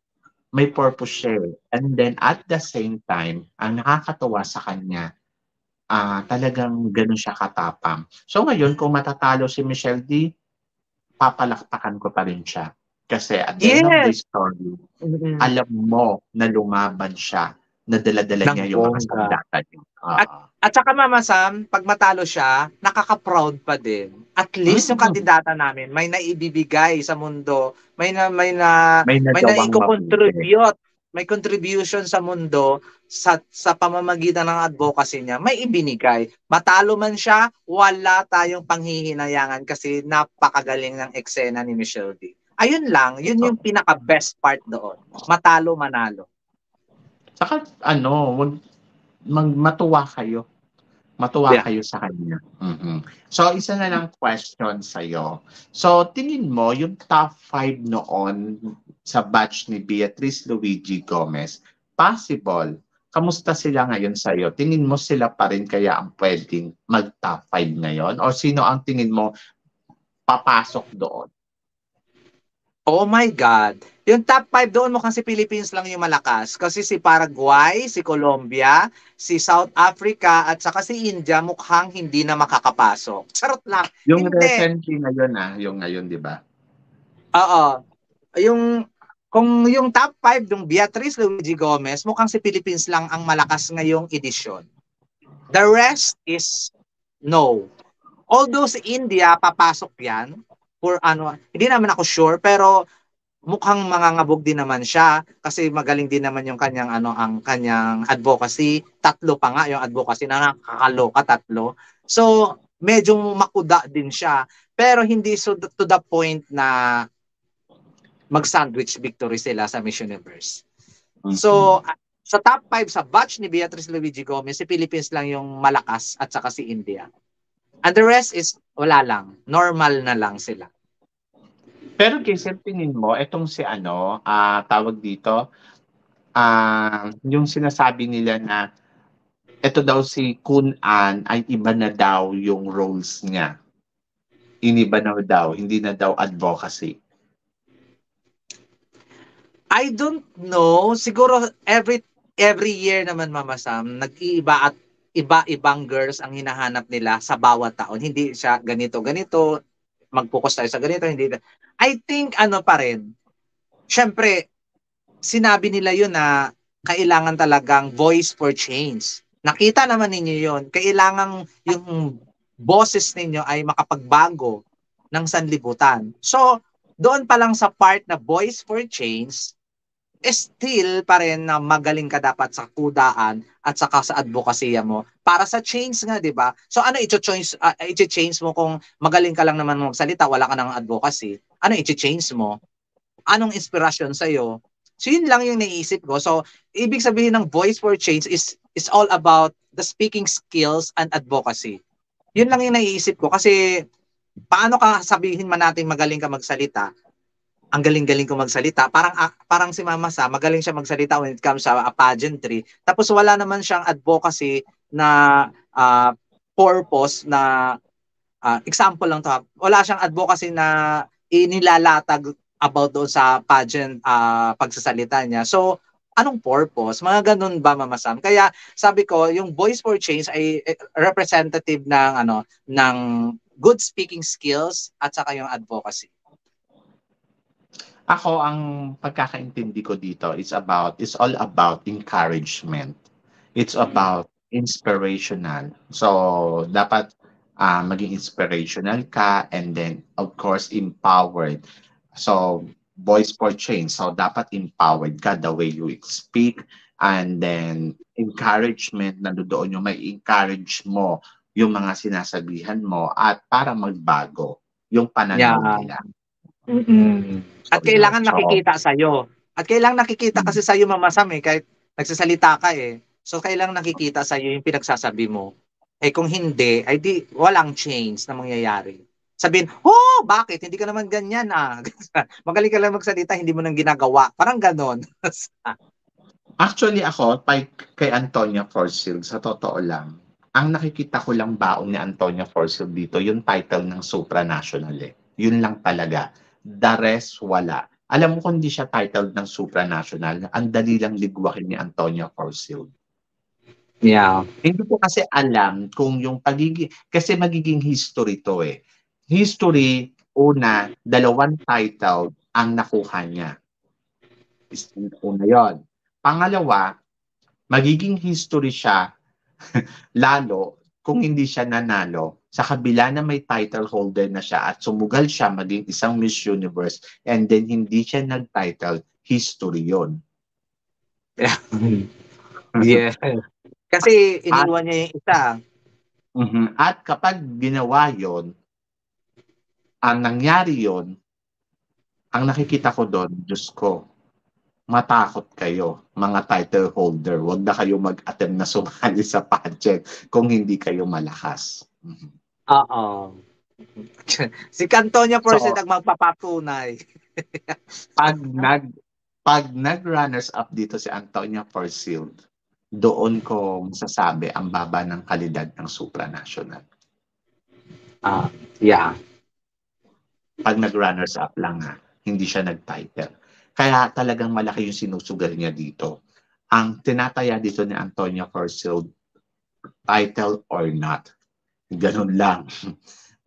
may purpose siya. And then at the same time, ang nakakatawa sa kanya, talagang gano'n siya katapang. So ngayon kung matatalo si Michelle D, papalakpakan ko pa rin siya. Kasi at the end of the Yes. story, Mm-mm. alam mo na lumaban siya, na dala-dala Ng niya yung mga bongga. sandata niya. At saka Mama Sam, pag matalo siya, nakaka-proud pa din. At least yung kandidata namin may naibibigay sa mundo, May may nagawang mabuti. naiko-contribute, may contribution sa mundo sa pamamagitan ng advocacy niya, may ibinigay. Matalo man siya, wala tayong panghihinayangan kasi napakagaling ng eksena ni Michelle D. Ayun lang, yun yung pinaka-best part doon. Matalo, manalo. Saka matuwa kayo. Matuwa Yeah. kayo sa kanya. So, isa na lang question sa'yo. So, tingin mo, yung top 5 noon sa batch ni Beatrice Luigi Gomez, possible, kamusta sila ngayon sa'yo? Tingin mo sila pa rin kaya ang pwedeng mag-top 5 ngayon? O sino ang tingin mo papasok doon? Oh my God. Yung top 5 doon mukhang si Philippines lang yung malakas. Kasi si Paraguay, si Colombia, si South Africa, at saka si India mukhang hindi na makakapasok. Charot lang. Yung Hindi. recently ngayon yung ngayon, di ba? Oo. Kung yung top 5 ng Beatrice Luigi Gomez, mukhang si Philippines lang ang malakas ngayong edisyon. The rest is no. Although si India, papasok yan. Hindi naman ako sure, pero mukhang mangangabog din naman siya kasi magaling din naman yung ang kanyang advocacy. Tatlo pa nga yung advocacy na nakakaloka, tatlo. So, medyo makuda din siya. Pero hindi to the point na mag-sandwich victory sila sa Miss Universe. So, sa top 5 sa batch ni Beatrice Luigi Gomez, si Philippines lang yung malakas at saka si India. And the rest is wala lang. Normal na lang sila. Pero kasi tingin mo, etong si tawag dito, yung sinasabi nila na Ito daw si Kun An ay iba na daw yung roles niya. Iniba na daw, hindi na daw advocacy. I don't know. Siguro every year naman, Mama Sam, nag-iiba at iba-ibang girls ang hinahanap nila sa bawat taon. Hindi siya ganito, ganito. Mag-focus tayo sa ganito. Hindi. I think ano pa rin. Syempre, sinabi nila yun na kailangan talagang voice for change. Nakita naman ninyo yun. Kailangan yung boses ninyo ay makapagbago ng sanlibutan. So, doon pa lang sa part na voice for change, still pa rin na magaling ka dapat sa kudaan at saka sa advokasya mo para sa change nga, di ba? So ano i-change mo kung magaling ka lang naman magsalita, wala ka ng advocacy? Ano i-change mo? Anong inspirasyon sa iyo? So yun lang yung naiisip ko. So ibig sabihin ng voice for change is all about the speaking skills and advocacy. Yun lang yung naiisip ko kasi paano ka sabihin man natin magaling ka magsalita, ang galing-galing ko magsalita. Parang si Mama Sa, magaling siya magsalita when it comes sa pageantry. Tapos wala naman siyang advocacy na purpose na example lang to. Wala siyang advocacy na inilalatag about doon sa pageant pagsasalita niya. So, anong purpose? Mga ganun ba, Mama Sam? Kaya sabi ko, yung Voice for Change ay representative ng good speaking skills at saka yung advocacy. Ako, ang pagkakaintindi ko dito is all about encouragement. It's about inspirational. So, dapat maging inspirational ka and then, of course, empowered. So, voice for change. So, dapat empowered ka the way you speak and then encouragement na doon yung may encourage mo yung mga sinasabihan mo at para magbago yung pananaw nila. At kailangan nakikita sa'yo. At kailangan nakikita kasi sa'yo, Mama Sam, kahit nagsasalita ka eh. So, kailangan nakikita sa'yo yung pinagsasabi mo. Eh kung hindi, ay di walang change na mangyayari. Sabihin, oh, bakit? Hindi ka naman ganyan ah. Magaling ka lang magsalita, hindi mo nang ginagawa. Parang ganon. Actually ako, kay Antonia Forsyth, sa totoo lang, ang nakikita ko lang baon ni Antonia Forsyth dito, yung title ng supranational eh. Yun lang talaga. The rest, wala. Alam mo kung di siya titled ng supranational, ang dali lang ligwakin ni Antonia Forsyth. Yeah. Hindi ko kasi alam kung yung kasi magiging history to eh. History, una, 2 title ang nakuha niya. Una yon. Pangalawa, magiging history siya lalo kung hindi siya nanalo sa kabila na may title holder na siya at sumugal siya maging isang Miss Universe and then hindi siya nag-title, history yon. Yeah. Kasi iniwan niya yung isa. At kapag ginawa yon, ang nangyari yon, ang nakikita ko doon, Diyos ko, matakot kayo, mga title holder. Huwag na kayo mag-attempt na sumali sa pageant kung hindi kayo malakas. Oo. Si Antonia Forsyth ang magpapatunay. Pag nag-runners up dito si Antonia Forsyth, doon ko masasabi ang baba ng kalidad ng supranational. Yeah. Pag nag-runners up lang hindi siya nag-title. Kaya talagang malaki yung sinusugal niya dito. Ang tinataya dito ni Antonia Forsyth, title or not. Ganun lang.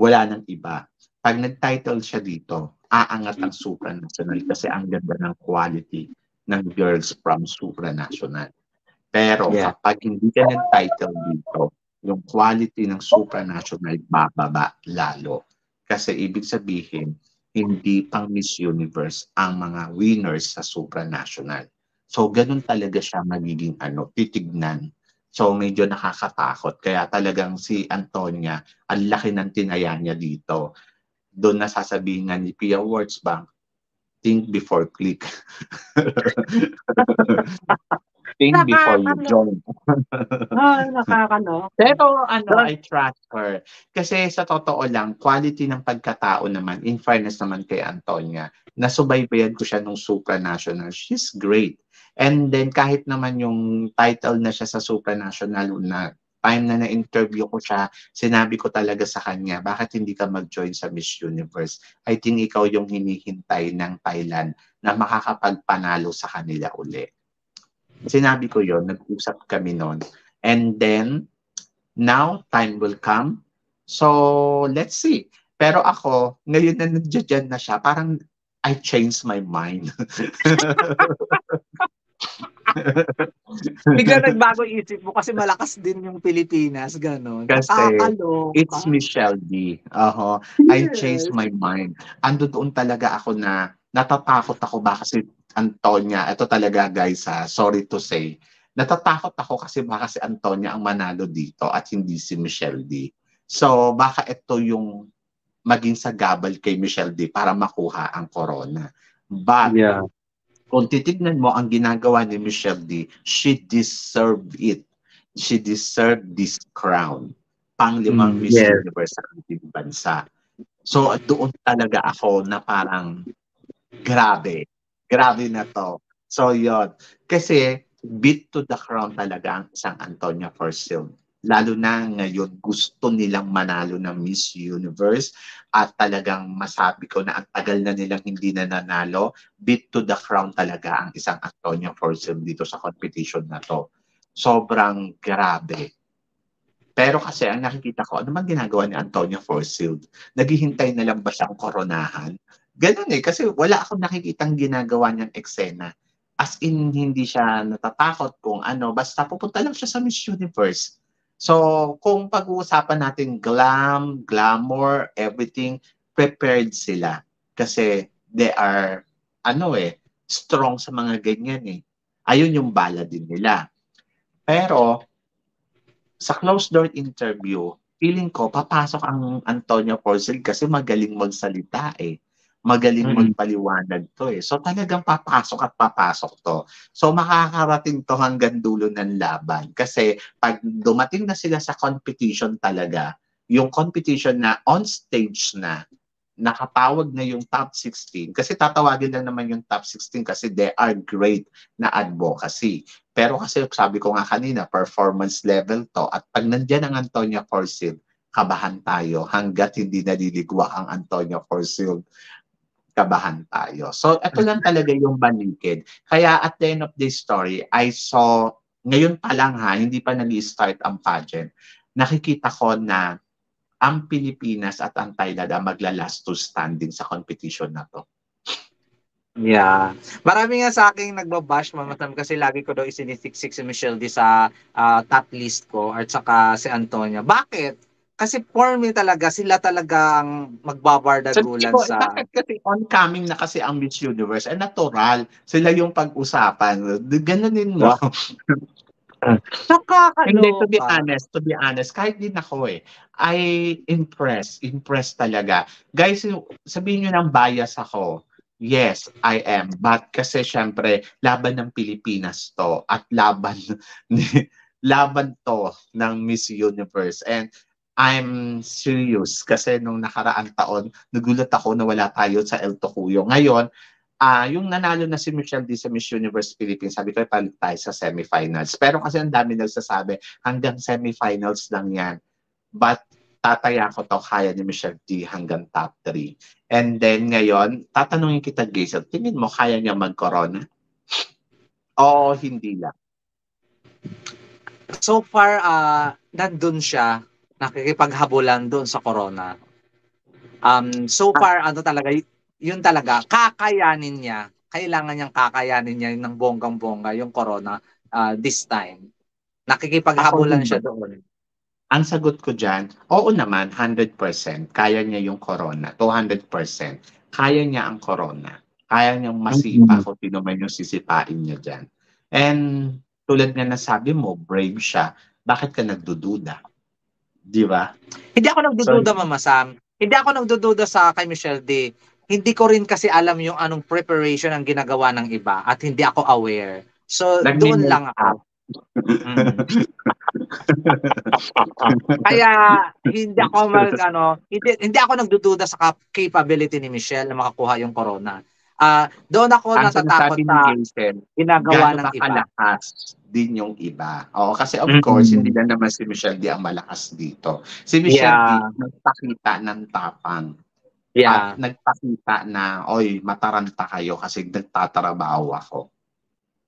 Wala nang iba. Pag nag-title siya dito, aangat ang supranational kasi ang ganda ng quality ng girls from supranational. Pero kapag hindi ka nag-title dito, yung quality ng supranational bababa lalo. Kasi ibig sabihin, hindi pang Miss Universe ang mga winners sa supranational. So, ganun talaga siya magiging titignan. So, medyo nakakatakot. Kaya talagang si Antonia, ang laki ng tinaya niya dito. Doon nasasabihin nga ni Pia Wurtzbach, think before click. Think before you Nakakaloka. join. Nakakaloka. Pero Pero, I trust her. Kasi sa totoo lang, quality ng pagkatao naman, in fairness naman kay Antonia, nasubaybayan ko siya nung supranational. She's great. And then kahit naman yung title na siya sa supranational na time na na-interview ko siya, sinabi ko talaga sa kanya, bakit hindi ka mag-join sa Miss Universe? I think ikaw yung hinihintay ng Thailand na makakapagpanalo sa kanila uli. Sinabi ko yon, nag-usap kami noon. And then, now, time will come. So, let's see. Pero ako, ngayon na nandiyan na siya, parang I changed my mind. bigla nagbago isip mo kasi malakas din yung Pilipinas, gano'n. Kasi it's Nakakaloka. Michelle D. I changed Yes. my mind. Ando doon talaga ako na natatakot ako baka si Antonia, ito talaga guys sorry to say, natatakot ako kasi baka si Antonia ang manalo dito at hindi si Michelle D. So baka ito yung maging sagabal kay Michelle D para makuha ang corona. But Yeah. kung titignan mo ang ginagawa ni Michelle D, she deserved it. She deserved this crown. Pang-5 Miss Yes. Universe sa ating bansa. So doon talaga ako na parang grabe. Grabe na to. So yon. Kasi beat to the crown talaga ang isang Antonia Forsyth. Lalo na ngayon gusto nilang manalo ng Miss Universe at talagang masabi ko na ang tagal na nilang hindi na nanalo. Beat to the crown talaga ang isang Antonia Forsyth dito sa competition na to. Sobrang grabe. Pero kasi ang nakikita ko, ano man ginagawa ni Antonia Forsyth? Naghihintay na lang ba siyang koronahan? Ganun kasi wala akong nakikitang ginagawa niyang eksena. As in, hindi siya natatakot kung ano, basta pupunta lang siya sa Miss Universe. So, kung pag-uusapan natin glamour, everything, prepared sila. Kasi they are, strong sa mga ganyan Ayun yung bala din nila. Pero, sa closed door interview, feeling ko papasok ang Antonio Porcel kasi magaling magsalita Magaling magpaliwanag to So talagang papasok at papasok to. So makakarating to hanggang dulo ng laban. Kasi pag dumating na sila sa competition talaga, yung competition na on stage na, nakatawag na yung top 16 kasi tatawagin lang naman yung top 16 kasi they are great na advocacy. Pero kasi sabi ko nga kanina, performance level to at pag nandiyan ang Antonia Forsyth, kabahan tayo hanggat hindi naliligwa ang Antonia Forsyth, kabahan tayo. So ito lang talaga yung balikid. Kaya at the end of this story, I saw, ngayon pa lang hindi pa nag-start ang pageant, nakikita ko na ang Pilipinas at ang Thailand ang magla-last to standing sa competition na to. Yeah. Marami nga sa akin nagbabash, Mama Sam, kasi lagi ko daw isinisiksik si Michelle D sa top list ko at saka si Antonia. Bakit? Kasi for me talaga, sila talaga ang magbabardagulan sa... Bakit kasi oncoming na kasi ang Miss Universe? Natural. Sila yung pag-usapan. Ganunin mo. Wow. Hindi, to Nakakaloka. be honest, kahit din ako I impressed talaga. Guys, sabihin nyo ng bias ako. Yes, I am. But kasi syempre, laban ng Pilipinas to at laban laban to ng Miss Universe. And I'm serious kasi nung nakaraang taon, nagulat ako na wala tayo sa El Tocuyo. Ngayon, yung nanalo na si Michelle D sa Miss Universe Philippines, sabi ko, palit tayo sa semifinals. Pero kasi ang dami nagsasabi, hanggang semifinals lang yan. But tataya ko to, kaya ni Michelle D hanggang top 3. And then ngayon, tatanungin kita, Gazel, tingin mo kaya niya mag-corona? O hindi lang? So far, nandun siya, nakikipaghabulan doon sa corona. So far, yun talaga, kakayanin niya. Kailangan niyang kakayanin niya ng bonggang-bongga yung corona this time. Nakikipaghabulan siya doon. Ang sagot ko dyan, oo naman, 100%. Kaya niya yung corona, 200%. Kaya niya ang corona. Kaya niyang masipa kung sino man yung sisipain niya dyan. And tulad nga nasabi mo, brave siya. Bakit ka nagdududa? Di ba? Hindi ako nagdududa, Mama Sam. Hindi ako nagdududa sa kay Michelle D. Hindi ko rin kasi alam yung anong preparation ang ginagawa ng iba at hindi ako aware. So, doon lang Nagme-make-up. ako. Mm. Kaya hindi ako hindi ako nagdududa sa capability ni Michelle na makakuha yung corona. Doon ako Ang natatakot sinasabi ni sa Jason, ginagawa gaano ng ba iba. kalakas din yung iba. Oo, kasi of course, hindi Mm. lang naman si Michelle D ang malakas dito. Si Michelle D, Yeah, nagpakita ng tapang at yeah. nagpakita na, oy, mataranta kayo kasi nagtatrabaho ako.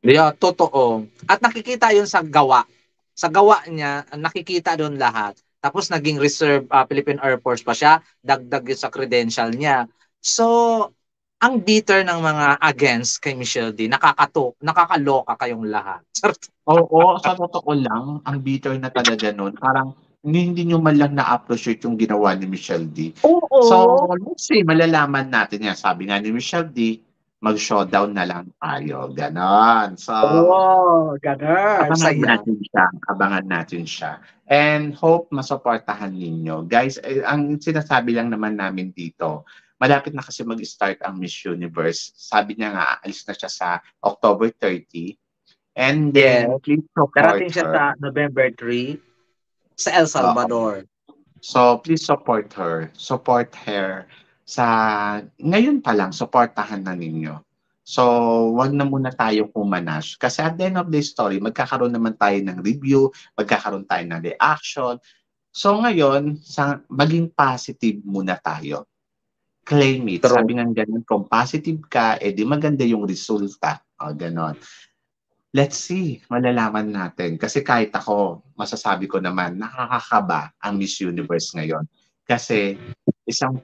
Yeah, totoo. At nakikita 'yun sa gawa. Sa gawa niya, nakikita doon lahat. Tapos naging reserve Philippine Air Force pa siya, dagdag yun sa credential niya. So, ang bitter ng mga against kay Michelle D, nakakaloka kayong lahat. Oo, sa totoo lang, ang bitter na talaga nun. Parang hindi nyo man lang na-appreciate yung ginawa ni Michelle D. So, Oo. let's see, malalaman natin yan. Sabi nga ni Michelle D, mag-showdown na lang tayo. Ganon. So, Oo, ganun. abangan Saya. natin siya. Abangan natin siya. And hope masuportahan ninyo. Guys, ang sinasabi lang naman namin dito, malapit na kasi mag-start ang Miss Universe. Sabi niya nga, alis na siya sa October 30. And then, Yes. please support Darating siya her. sa November 3 sa El Oo. Salvador. So, please support her. Support her sa, ngayon pa lang, supportahan na ninyo. So, wag na muna tayo pumanas. Kasi at the end of the story, magkakaroon naman tayo ng review, magkakaroon tayo ng reaction. So, ngayon, maging positive muna tayo. Claim it. True. Sabi nga ganun, kung positive ka, edi maganda yung resulta. O, ganon. Let's see, malalaman natin. Kasi kahit ako, masasabi ko naman, nakakakaba ang Miss Universe ngayon. Kasi isang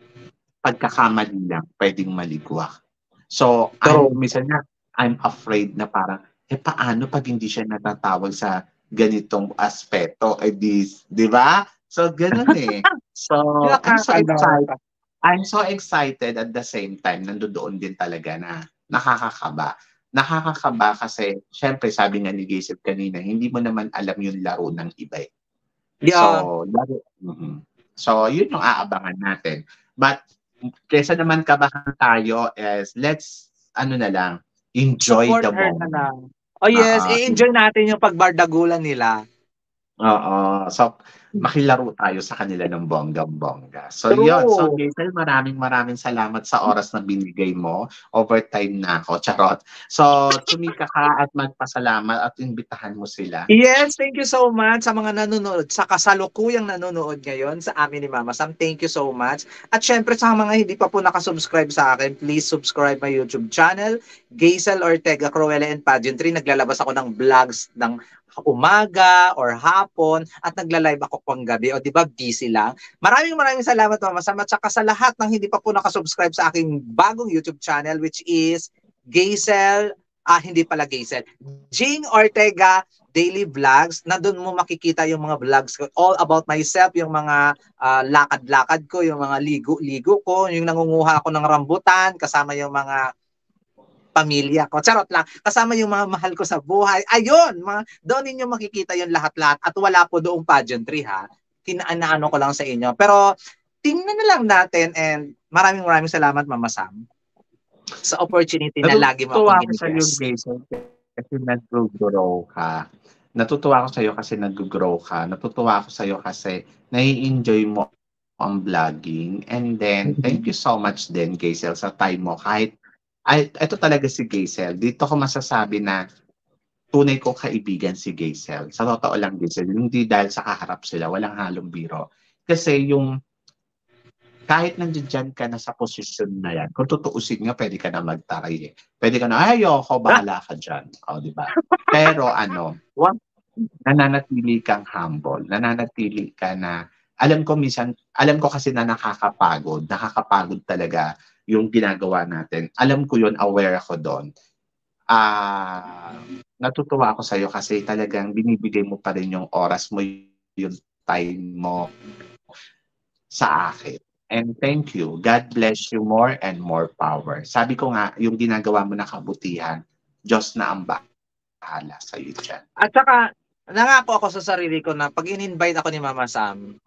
pagkakamali lang, pwedeng maligwak. So, True. minsan na, I'm afraid na parang, paano pag hindi siya natatawag sa ganitong aspeto? Di ba? So, ganun eh. So, I'm so excited. Nakakaloka. I'm so excited at the same time, nandoon din talaga na nakakakaba. Nakakakaba kasi, syempre, sabi nga ni Giselle kanina, hindi mo naman alam yung laro ng iba. Yeah. So, so, yun yung aabangan natin. But, kesa naman kabahan tayo is, let's, na lang, enjoy Support the her na moment. lang. Oh yes, Oo. i-enjoy natin yung pagbardagulan nila. Oo. So, makilaro tayo sa kanila ng bonggang-bongga. So, yun. So, True. Giselle, maraming salamat sa oras na binigay mo. Overtime na ako. Charot. So, tumika ka at magpasalamat at imbitahan mo sila. Yes, thank you so much sa mga nanonood, sa kasalukuyang nanonood ngayon sa amin ni Mama Sam. Thank you so much. At syempre sa mga hindi pa po nakasubscribe sa akin, please subscribe my YouTube channel, Giselle Ortega Cruella and Pageantry. Naglalabas ako ng vlogs ng umaga or hapon at nagla-live ako pang gabi. O di ba busy lang. Maraming salamat Mama Sam at saka sa lahat ng hindi pa po nakasubscribe sa aking bagong YouTube channel which is Giselle, hindi pala Giselle, Jing Ortega Daily Vlogs. Na doon mo makikita yung mga vlogs ko all about myself, yung mga lakad-lakad ko, yung mga ligo-ligo ko, yung nangunguha ako ng rambutan kasama yung mga pamilya ko. Charot lang. Kasama yung mga mahal ko sa buhay. Ayun, doon ninyo makikita yung lahat-lahat at wala po doong pageantry ha. Kinaano ko lang sa inyo. Pero tingnan na lang natin and maraming salamat Mama Sam sa opportunity na lagi mo akong Natutuwa ako sa iyo, ginigest. Jason, kasi nag-grow ka. Natutuwa ako sa iyo kasi nag-grow ka. Natutuwa ako sa iyo kasi nai-enjoy mo ang vlogging. And then, thank you so much din, Giselle, sa time mo. Kahit, ito talaga si Giselle. Dito ko masasabi na tunay kong kaibigan si Giselle. Sa totoo lang, Giselle, hindi dahil sa kaharap sila, walang halong biro. Kasi kahit nandiyan ka na sa posisyon na yan, kung tutuusin nga, pwede ka na magtaray eh. Pwede ka na, ayoko, bahala ka dyan. O, di ba? Pero nananatili kang humble. Nananatili ka na, alam ko kasi na nakakapagod talaga yung ginagawa natin. Alam ko yun, aware ako doon. Natutuwa ako sa'yo kasi talagang binibigay mo pa rin yung oras mo, yung time mo sa akin. And thank you. God bless you more and more power. Sabi ko nga, yung ginagawa mo na kabutihan, Diyos na ang bahala sa iyo dyan. At saka, nangako ako sa sarili ko na pag in-invite ako ni Mama Sam,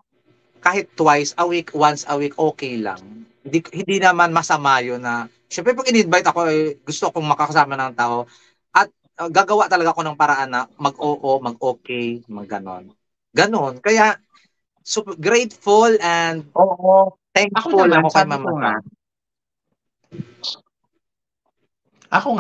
kahit twice a week, once a week, okay lang. Hindi naman masama yun na, syempre pag in-invite ako, gusto kong makakasama ng tao. At gagawa talaga ako ng paraan na mag-oo, mag-okay, mag-ganon. Ganon. Kaya, grateful and Oo. Ako thankful naman, ako kay sabi Mama ko nga,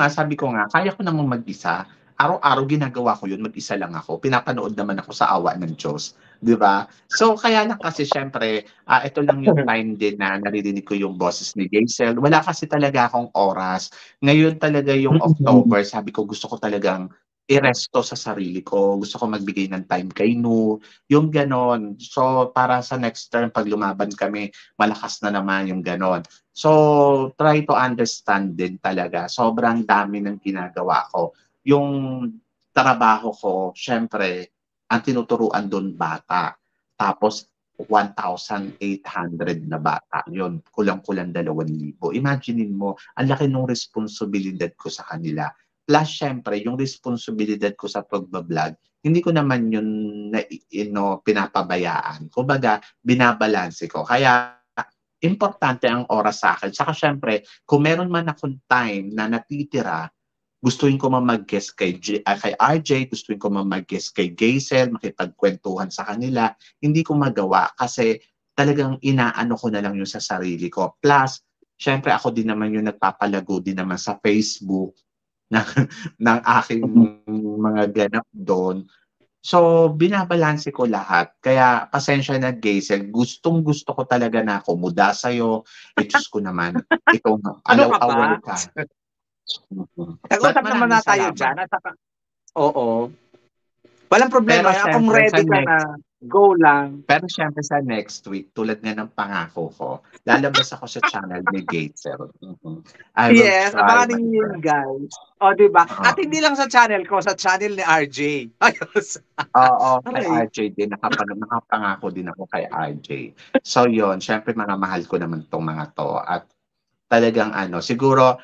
Sam. sabi ko nga, kaya ko namang mag-isa. Araw-araw ginagawa ko yun, mag-isa lang ako. Pinapanood naman ako sa awa ng Diyos. Di ba? So, kaya lang kasi syempre, ito lang yung time din na naririnig ko yung boses ni Jaisel. Wala kasi talaga akong oras. Ngayon talaga yung October, sabi ko gusto ko talagang iresto sa sarili ko. Gusto ko magbigay ng time kay Nu. Yung ganon. So, para sa next term, pag lumaban kami, malakas na naman yung ganon. So, try to understand din talaga. Sobrang dami ng ginagawa ko. Yung trabaho ko, syempre, ang tinuturuan doon bata. Tapos, 1,800 na bata. Yun, kulang-kulang 2,000. Imaginein mo, ang laki ng responsibilidad ko sa kanila. Plus, syempre, yung responsibilidad ko sa pagbablog, hindi ko naman yun na, pinapabayaan. Kumbaga, binabalanse ko. Kaya, importante ang oras sa akin. Saka syempre, kung meron man akong time na natitira, gustuin ko man mag-guest kay RJ, gustuin ko man mag-guest kay Gaisel, makipagkwentuhan sa kanila, hindi ko magawa kasi talagang inaano ko na lang yun sa sarili ko. Plus, syempre ako din naman yung nagpapalago din naman sa Facebook ng, ng aking mga ganap doon. So, binabalanse ko lahat. Kaya, pasensya na, Gaisel. Gustong-gusto ko talaga na kumuda sa'yo. Diyos ko naman, ikaw Ano ka alaw-awal ba? ka. But Nag-usap naman na maraming tayo salamat. dyan. At saka, oo. Walang problema. Pero Kung syempre, ready ka na, go lang. sa next week, tulad nga ng pangako ko, lalabas ako sa channel ni Gaisel. I will Yes, try abangan my niyo yun, best. guys. O, diba? At Oo. hindi lang sa channel ko, sa channel ni RJ. Ayos. Oo, kay Aray. RJ din. Nakapangako din ako kay RJ. So, yon syempre, mga mahal ko naman tong mga to. At talagang siguro,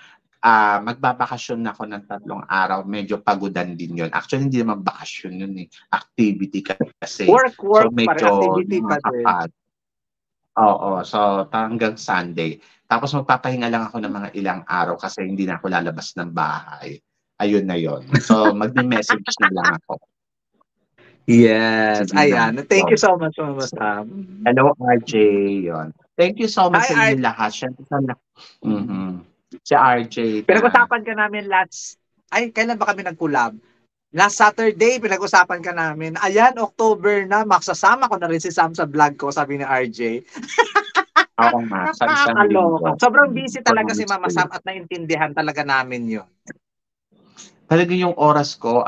magbabakasyon na ako ng 3 araw. Medyo pagudan din yun. Actually, hindi naman bakasyon yun eh. Activity kasi. So, Work pa rin. medyo Activity pa din. nakakapag. Oo, so hanggang Sunday. Tapos magpapahinga lang ako ng mga ilang araw kasi hindi na ako lalabas ng bahay. Ayun na yon. So, magme-message na lang ako. Yes. Sige na. Ayan. Thank you so much, Mama Sam. Hello, RJ. Yon. Thank you so much sa Hi, inyo RJ. lahat. Siyempre Si RJ na. Pinag-usapan ka namin kailan ba kami nag-collab? Last Saturday, pinag-usapan ka namin. Ayan, October na, magsasama ko na rin si Sam sa vlog ko, sabi ni RJ. Oo nga, sa isang Nakakaloka. linggo. Sobrang busy talaga si Promise Mama ko Sam yun. at naintindihan talaga namin yun. Talaga yung oras ko,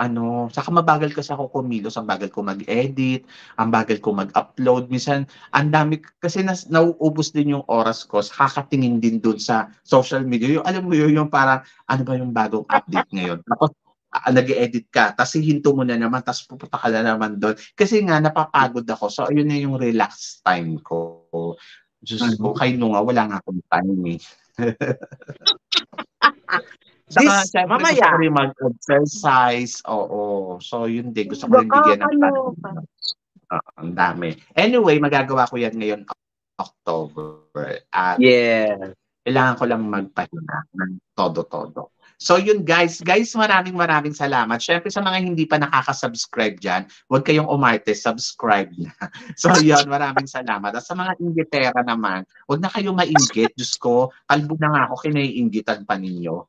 saka mabagal kasi ako kumilos, ang bagal ko mag-edit, ang bagal ko mag-upload. Minsan, ang dami, kasi nauubos din yung oras ko, kakatingin din dun sa social media. Yung, alam mo yun, yung parang, ano ba yung bagong update ngayon? Tapos, nag-edit ka, tapos hihinto mo na naman, tapos pupunta ka na naman doon. Kasi nga, napapagod ako. So, ayun na yung relax time ko. Diyos ko, kay nga, wala nga akong time eh. Saka, syempre, gusto ko Mamaya. rin mag-exercise. Oo. So, yun din. Gusto ko rin bigyan ng time. Ang dami. Anyway, magagawa ko yan ngayon October. At Yeah. kailangan ko lang magpahinga ng todo-todo. So yun guys, maraming salamat. Syempre sa mga hindi pa nakaka-subscribe dyan, huwag kayong umarte, subscribe na. So yun, maraming salamat. At sa mga inggitera naman, huwag na kayong mainggit. Diyos ko, kalbo na nga ako, kinaiinggitan pa ninyo.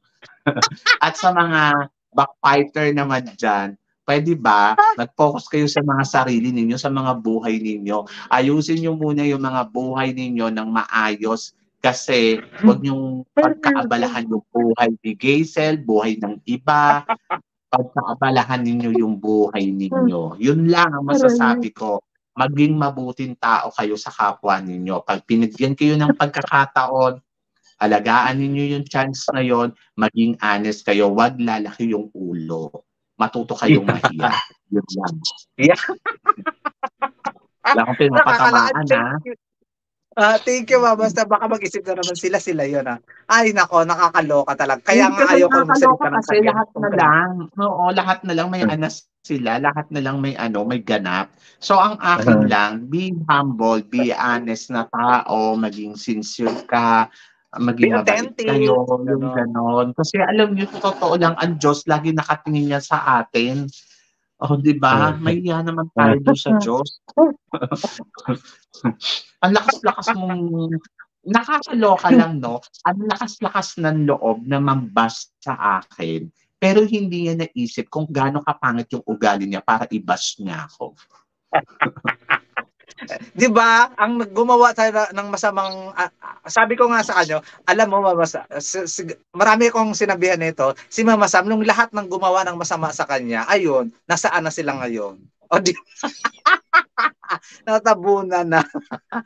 At sa mga backfighter naman dyan, pwede ba mag-focus kayo sa mga sarili ninyo, sa mga buhay ninyo. Ayusin nyo muna yung mga buhay ninyo ng maayos kasi huwag niyong pagkaabalahan yung buhay ni Gaisel, buhay ng iba, pagkaabalahan ninyo yung buhay ninyo. Yun lang ang masasabi ko. Maging mabuting tao kayo sa kapwa ninyo. Pag pinigyan kayo ng pagkakataon, alagaan ninyo yung chance na yon, maging honest kayo, wag lalaki yung ulo. Matuto kayong mahiya. Yun lang. Yeah. Wala akong pinapatamaan, ha? Thank you, Mama. Basta baka mag-isip na naman sila yun, ha. Ay, nako, nakakaloka talaga. Kaya Hindi nga kasi ayaw ko nakakaloka magsalita ng kasi lahat na ganito. lang. Oo, lahat na lang may anas sila, lahat na lang may ganap. So ang akin lang, be humble, be honest na tao, maging sincere ka, Be maging mabait authentic. kayo, yung Ganon. gano'n. Kasi alam niyo, sa totoo lang, ang Diyos lagi nakatingin niya sa atin. Oh, 'di ba? Mahiya naman tayo do'n sa Diyos. Ang lakas-lakas mong nakakaloka lang 'no, ang lakas-lakas ng loob na mambas sa akin, pero hindi niya naisip kung gaano kapangit yung ugali niya para i-bash niya ako. 'Di ba? Ang gumawa tayo ng masamang sabi ko nga sa kanya, alam mo Mama Sam, marami akong sinabihan nito, si Mama Sam nung lahat ng gumawa ng masama sa kanya, ayun, nasaan na sila ngayon? O di natabunan na.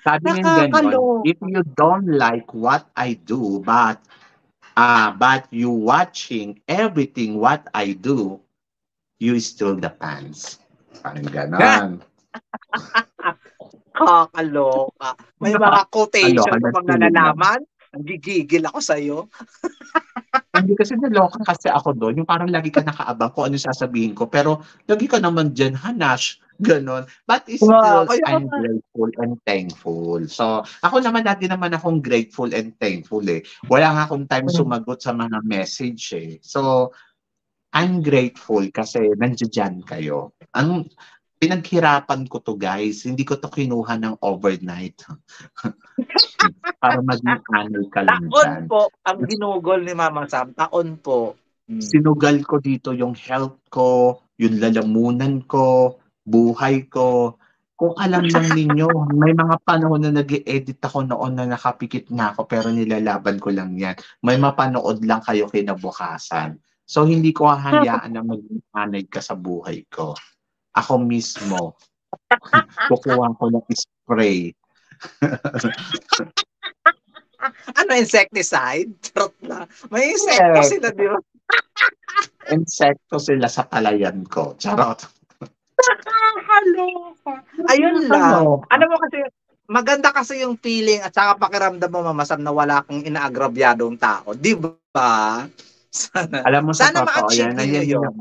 Sabi niya gano'n, Nakakaloka. "If you don't like what I do, but you watching everything what I do, you still the fans." Parang gano'n. Kakaloka. May mga quotation Kaloka ka na bang sila. nalalaman? Nagigigil ako sa'yo. Hindi kasi naloka kasi ako do'n, yung parang lagi ka nakaabang kung ano sasabihin ko, pero lagi ka naman diyan hanash, gano'n. But still, Kaya I'm nga. grateful and thankful. So, ako naman lagi naman akong grateful and thankful, eh. Wala nga akong time sumagot sa mga message, eh. So, I'm grateful kasi nandiya-diyan kayo. Pinaghirapan ko 'to, guys, hindi ko 'to kinuha ng overnight. Para maging anay ka lang Taon diyan. po ang ginugol ni Mama Sam, taon po. Sinugal ko dito yung health ko, yung lalamunan ko, buhay ko. Kung alam lang ninyo, may mga panahon na nag-e-edit ako noon na nakapikit na ako pero nilalaban ko lang yan. May mapanood lang kayo kinabukasan. So hindi ko hahayaan na maging anay ka sa buhay ko. Ako mismo, kukuha ko ng spray. Ano, insecticide? Charot na. May insekto Yes. sila, di ba? Insekto sila sa palayan ko. Charot. Nakakaloka. Ayun lang. Nakakaloka. Alam mo kasi, maganda kasi yung feeling at saka pakiramdam mo, Mama Sam, na wala kang inaagrabyadong tao. Di ba? Alam mo sa Sana totoo ma-achieve yan, ninyo yun.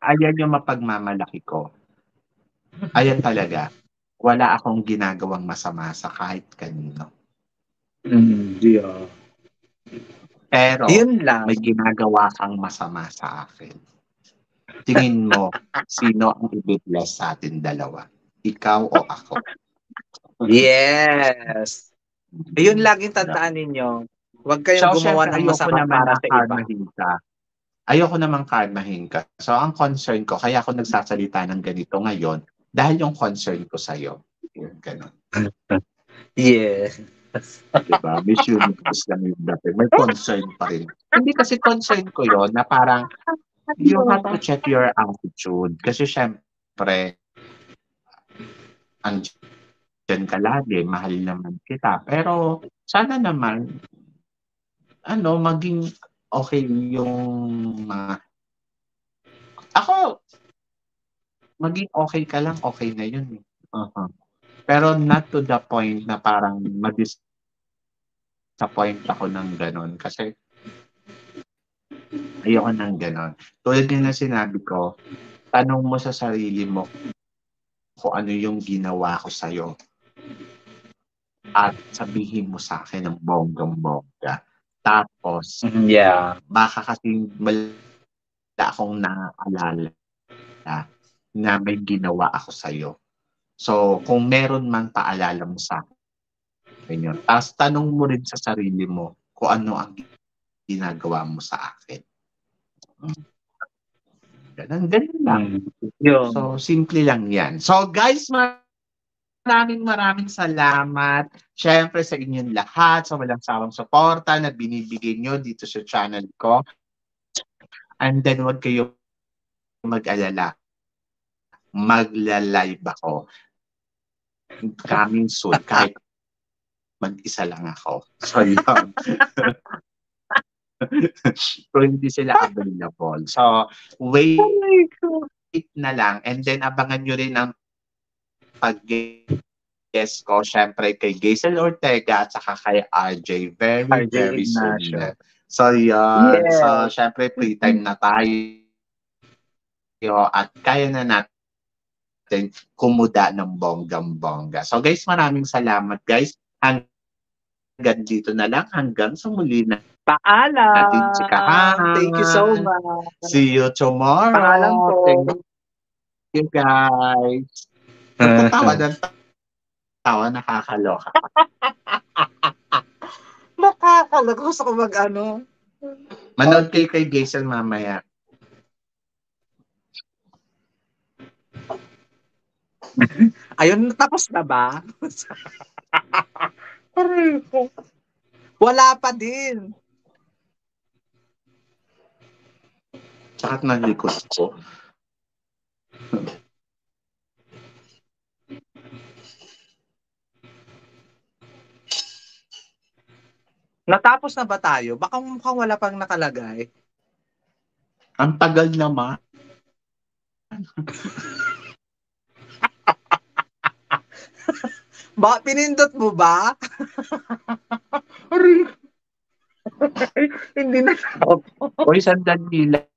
ayan yung mapagmamalaki ko. Ayan talaga. Wala akong ginagawang masama sa kahit kanino. Yeah. Pero Yun lang. may ginagawa kang masama sa akin. Tingin mo, sino ang i-bless sa atin dalawa? Ikaw o ako? Yes. Yun laging tandaan ninyo. Huwag kayong So, gumawa syempre, ng ayoko masama naman para na sa iba. karmahin ka. Ayoko naman karmahin ka. So, ang concern ko, kaya ako nagsasalita ng ganito ngayon, dahil yung concern ko sa'yo. Yun, ganun. Yes. Diba? Miss Universe lang yung dati. May concern pa rin. Hindi kasi concern ko yon na parang you have to check your attitude. Kasi syempre, andyan ka lagi, mahal naman kita. Pero sana naman, maging okay yung mga... Ako, maging okay ka lang, okay na yun. Uh-huh. Pero not to the point na parang ma-disappoint ako ng ganun. Kasi ayoko ng gano'n. Tulad nga ng sinabi ko, tanong mo sa sarili mo kung ano yung ginawa ko sa'yo at sabihin mo sa akin ng bonggang-bongga. Tapos, Yeah. baka kasi wala akong naaalala na may ginawa ako sa'yo. So, kung meron man, paalala mo sa akin yun. Tapos, tanong mo rin sa sarili mo kung ano ang ginagawa mo sa akin. Ganun lang. So, simple lang yan. So, guys, maraming salamat. Syempre sa inyong lahat, sa walang sawang suporta na binibigay nyo dito sa channel ko. And then, huwag kayo mag-alala. Magla-live ako. Coming soon, kahit mag-isa lang ako. So, yun. So, hindi sila available. So, wait na lang. And then, abangan nyo rin ang pag-guest ko, syempre, kay Gazel Ortega at saka kay RJ. Very soon. So, yun. Yes. So, syempre, free time na tayo. At kaya na natin kumuda ng bonggang-bongga. So, guys, maraming salamat, guys. hanggang dito na lang. Hanggang sa muli na natin Paalam! Thank you so chikahan. much. See you tomorrow. Paalam po. Thank you, guys. Nagtatawa ng tawa, nakakaloka. Nakakaloka. Gusto ko mag-ano. Manood kayo kay Jason mamaya. Ayun, tapos na ba? Wala pa din. Tsaka ng likod ko. Natapos na ba tayo? Baka mukhang wala pang nakalagay. Ang tagal naman. Ba, pinindot mo ba? Hindi na. Oy, sandali lang.